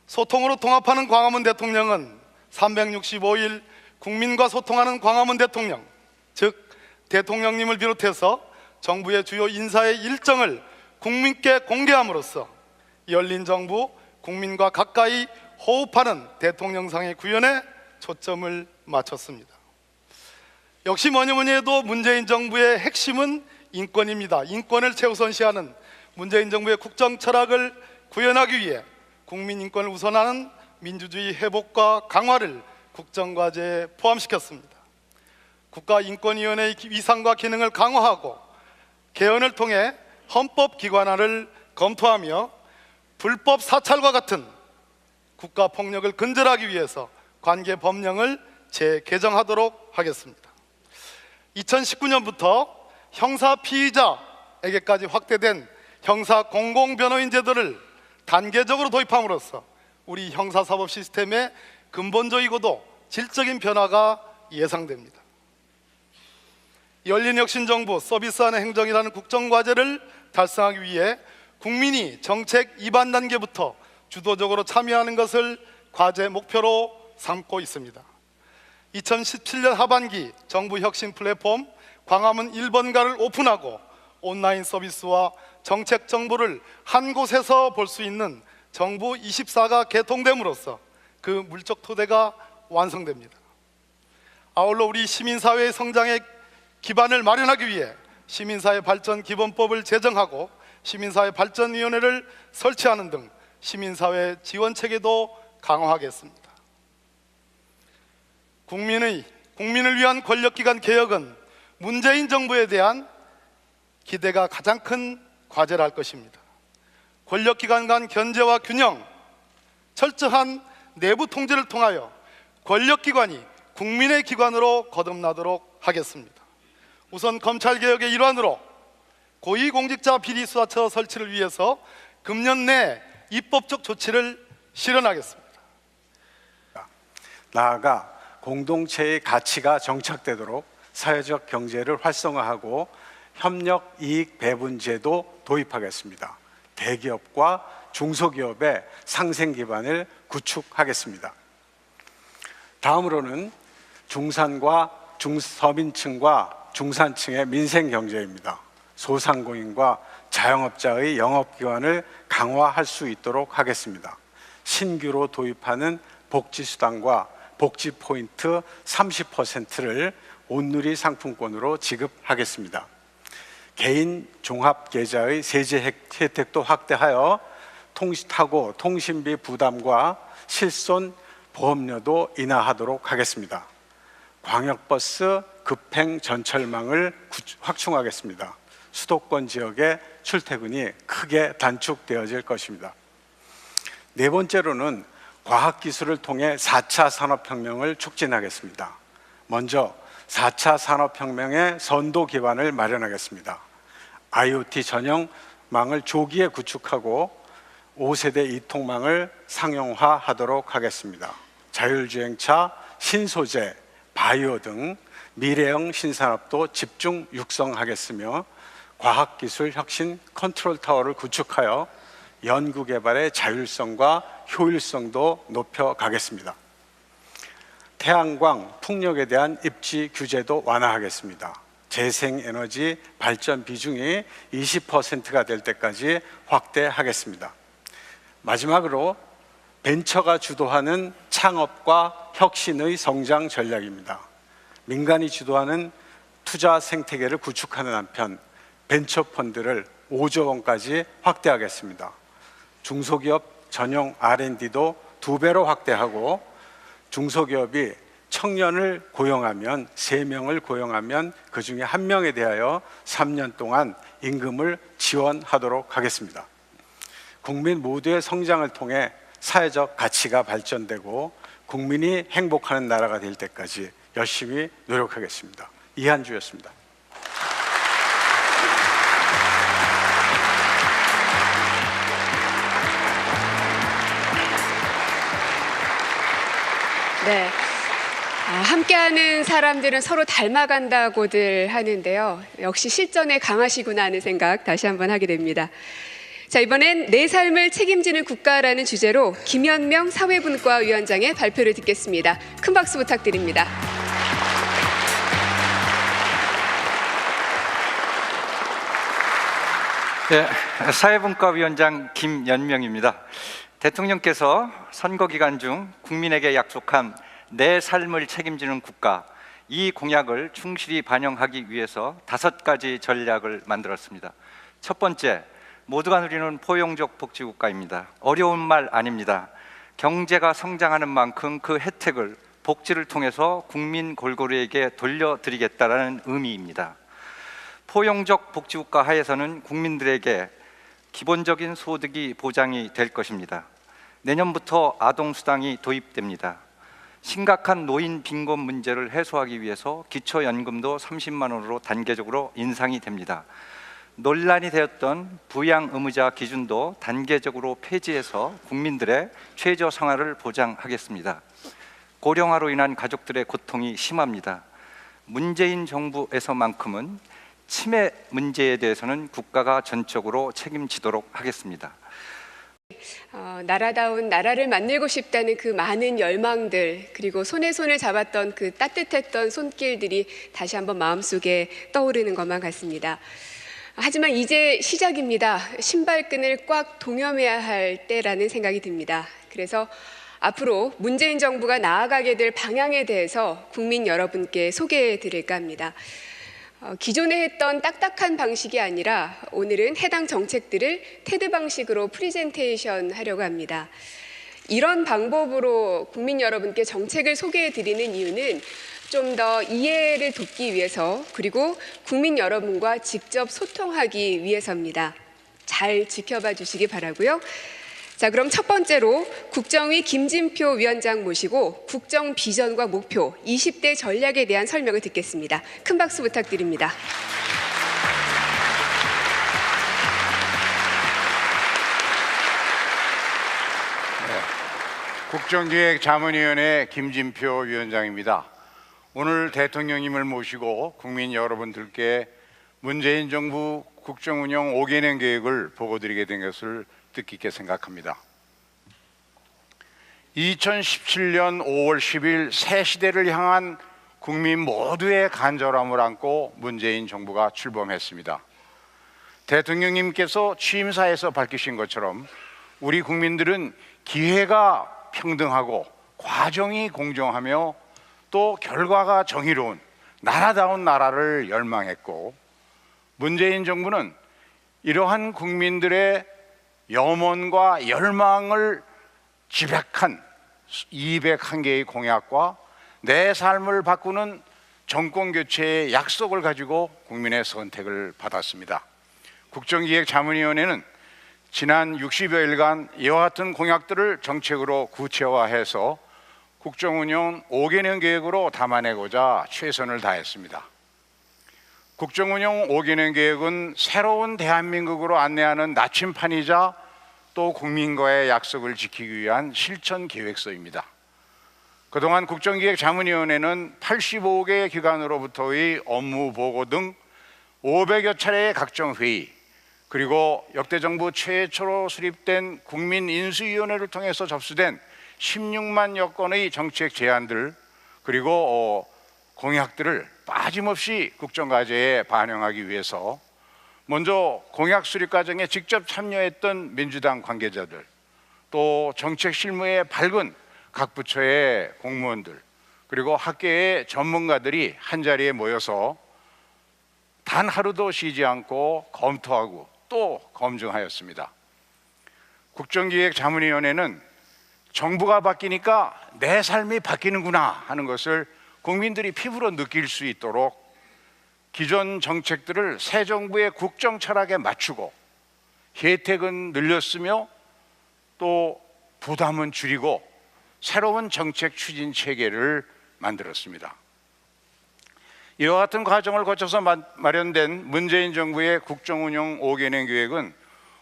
소통으로 통합하는 광화문 대통령은 365일 국민과 소통하는 광화문 대통령, 즉 대통령님을 비롯해서 정부의 주요 인사의 일정을 국민께 공개함으로써 열린 정부, 국민과 가까이 호흡하는 대통령상의 구현에 초점을 맞췄습니다. 역시 뭐니 해도 문재인 정부의 핵심은 인권입니다. 인권을 최우선시하는 문재인 정부의 국정 철학을 구현하기 위해 국민 인권을 우선하는 민주주의 회복과 강화를 국정과제에 포함시켰습니다. 국가인권위원회의 위상과 기능을 강화하고 개헌을 통해 헌법 기관화를 검토하며 불법 사찰과 같은 국가 폭력을 근절하기 위해서 관계 법령을 재개정하도록 하겠습니다. 2019년부터 형사 피의자에게까지 확대된 형사 공공변호인 제도를 단계적으로 도입함으로써 우리 형사사법 시스템의 근본적이고도 질적인 변화가 예상됩니다. 열린혁신정부 서비스하는 행정이라는 국정과제를 달성하기 위해 국민이 정책 입안 단계부터 주도적으로 참여하는 것을 과제 목표로 삼고 있습니다. 2017년 하반기 정부 혁신 플랫폼 광화문 1번가를 오픈하고 온라인 서비스와 정책 정보를 한 곳에서 볼 수 있는 정부 24가 개통됨으로써 그 물적 토대가 완성됩니다. 아울러 우리 시민사회의 성장의 기반을 마련하기 위해 시민사회 발전 기본법을 제정하고 시민사회 발전위원회를 설치하는 등 시민사회 지원 체계도 강화하겠습니다. 국민을 위한 권력기관 개혁은 문재인 정부에 대한 기대가 가장 큰 과제라 할 것입니다. 권력기관 간 견제와 균형, 철저한 내부 통제를 통하여 권력기관이 국민의 기관으로 거듭나도록 하겠습니다. 우선 검찰개혁의 일환으로 고위공직자 비리수사처 설치를 위해서 금년 내 입법적 조치를 실현하겠습니다. 나아가 공동체의 가치가 정착되도록 사회적 경제를 활성화하고 협력 이익 배분 제도 도입하겠습니다. 대기업과 중소기업의 상생 기반을 구축하겠습니다. 다음으로는 중산과 중서민층과 중산층의 민생 경제입니다. 소상공인과 자영업자의 영업기관을 강화할 수 있도록 하겠습니다. 신규로 도입하는 복지수당과 복지포인트 30%를 온누리 상품권으로 지급하겠습니다. 개인 종합계좌의 세제 혜택도 확대하여 타고 통신비 부담과 실손 보험료도 인하하도록 하겠습니다. 광역버스 급행 전철망을 확충하겠습니다. 수도권 지역의 출퇴근이 크게 단축되어질 것입니다. 네 번째로는 과학기술을 통해 4차 산업혁명을 촉진하겠습니다. 먼저 4차 산업혁명의 선도 기반을 마련하겠습니다. IoT 전용망을 조기에 구축하고 5세대 이통망을 상용화하도록 하겠습니다. 자율주행차, 신소재, 바이오 등 미래형 신산업도 집중 육성하겠으며 과학기술 혁신 컨트롤타워를 구축하여 연구개발의 자율성과 효율성도 높여가겠습니다. 태양광, 풍력에 대한 입지 규제도 완화하겠습니다. 재생에너지 발전 비중이 20%가 될 때까지 확대하겠습니다. 마지막으로 벤처가 주도하는 창업과 혁신의 성장 전략입니다. 민간이 주도하는 투자 생태계를 구축하는 한편 벤처 펀드를 5조 원까지 확대하겠습니다. 중소기업 전용 R&D도 2배로 확대하고 중소기업이 청년을 고용하면 3명을 고용하면 그중에 1명에 대하여 3년 동안 임금을 지원하도록 하겠습니다. 국민 모두의 성장을 통해 사회적 가치가 발전되고 국민이 행복하는 나라가 될 때까지 열심히 노력하겠습니다. 이한주였습니다. 네. 함께하는 사람들은 서로 닮아간다고들 하는데요. 역시 실전에 강하시구나 하는 생각 다시 한번 하게 됩니다. 자, 이번엔 내 삶을 책임지는 국가라는 주제로 김현명 사회분과 위원장의 발표를 듣겠습니다. 큰 박수 부탁드립니다. 네, 사회분과위원장 김연명입니다. 대통령께서 선거 기간 중 국민에게 약속한 내 삶을 책임지는 국가, 이 공약을 충실히 반영하기 위해서 5가지 전략을 만들었습니다. 첫 번째, 모두가 누리는 포용적 복지국가입니다. 어려운 말 아닙니다. 경제가 성장하는 만큼 그 혜택을 복지를 통해서 국민 골고루에게 돌려드리겠다는 의미입니다. 포용적 복지국가 하에서는 국민들에게 기본적인 소득이 보장이 될 것입니다. 내년부터 아동수당이 도입됩니다. 심각한 노인 빈곤 문제를 해소하기 위해서 기초연금도 30만 원으로 단계적으로 인상이 됩니다. 논란이 되었던 부양 의무자 기준도 단계적으로 폐지해서 국민들의 최저 생활을 보장하겠습니다. 고령화로 인한 가족들의 고통이 심합니다. 문재인 정부에서만큼은 치매 문제에 대해서는 국가가 전적으로 책임지도록 하겠습니다. 나라다운 나라를 만들고 싶다는 그 많은 열망들, 그리고 손에 손을 잡았던 그 따뜻했던 손길들이 다시 한번 마음속에 떠오르는 것만 같습니다. 하지만 이제 시작입니다. 신발끈을 꽉 동여매야 할 때라는 생각이 듭니다. 그래서 앞으로 문재인 정부가 나아가게 될 방향에 대해서 국민 여러분께 소개해 드릴까 합니다. 기존에 했던 딱딱한 방식이 아니라 오늘은 해당 정책들을 테드 방식으로 프리젠테이션 하려고 합니다. 이런 방법으로 국민 여러분께 정책을 소개해 드리는 이유는 좀 더 이해를 돕기 위해서, 그리고 국민 여러분과 직접 소통하기 위해서입니다. 잘 지켜봐 주시기 바라고요. 자, 그럼 첫 번째로 국정위 김진표 위원장 모시고 국정 비전과 목표, 20대 전략에 대한 설명을 듣겠습니다. 큰 박수 부탁드립니다. 국정기획자문위원회 김진표 위원장입니다. 오늘 대통령님을 모시고 국민 여러분들께 문재인 정부 국정운영 5개년 계획을 보고드리게 된 것을 뜻깊게 생각합니다. 2017년 5월 10일 새 시대를 향한 국민 모두의 간절함을 안고 문재인 정부가 출범했습니다. 대통령님께서 취임사에서 밝히신 것처럼 우리 국민들은 기회가 평등하고 과정이 공정하며 또 결과가 정의로운 나라다운 나라를 열망했고, 문재인 정부는 이러한 국민들의 염원과 열망을 지백한 201개의 공약과 내 삶을 바꾸는 정권교체의 약속을 가지고 국민의 선택을 받았습니다. 국정기획자문위원회는 지난 60여일간 이와 같은 공약들을 정책으로 구체화해서 국정운영 5개년 계획으로 담아내고자 최선을 다했습니다. 국정운영 5개년 계획은 새로운 대한민국으로 안내하는 나침판이자 또 국민과의 약속을 지키기 위한 실천 계획서입니다. 그동안 국정기획자문위원회는 85개 기관으로부터의 업무 보고 등 500여 차례의 각종 회의, 그리고 역대 정부 최초로 수립된 국민인수위원회를 통해서 접수된 16만여 건의 정책 제안들, 그리고 공약들을 빠짐없이 국정과제에 반영하기 위해서 먼저 공약 수립 과정에 직접 참여했던 민주당 관계자들, 또 정책 실무에 밝은 각 부처의 공무원들, 그리고 학계의 전문가들이 한자리에 모여서 단 하루도 쉬지 않고 검토하고 또 검증하였습니다. 국정기획자문위원회는 정부가 바뀌니까 내 삶이 바뀌는구나 하는 것을 국민들이 피부로 느낄 수 있도록 기존 정책들을 새 정부의 국정 철학에 맞추고 혜택은 늘렸으며 또 부담은 줄이고 새로운 정책 추진 체계를 만들었습니다. 이와 같은 과정을 거쳐서 마련된 문재인 정부의 국정운영 5개년 계획은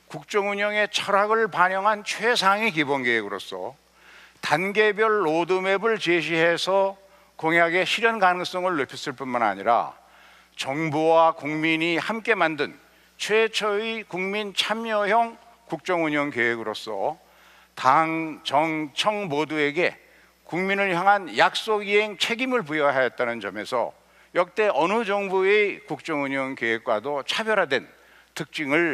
국정운영의 철학을 반영한 최상의 기본계획으로서 단계별 로드맵을 제시해서 공약의 실현 가능성을 높였을 뿐만 아니라 정부와 국민이 함께 만든 최초의 국민 참여형 국정운영 계획으로서 당, 정, 청 모두에게 국민을 향한 약속 이행 책임을 부여하였다는 점에서 역대 어느 정부의 국정운영 계획과도 차별화된 특징을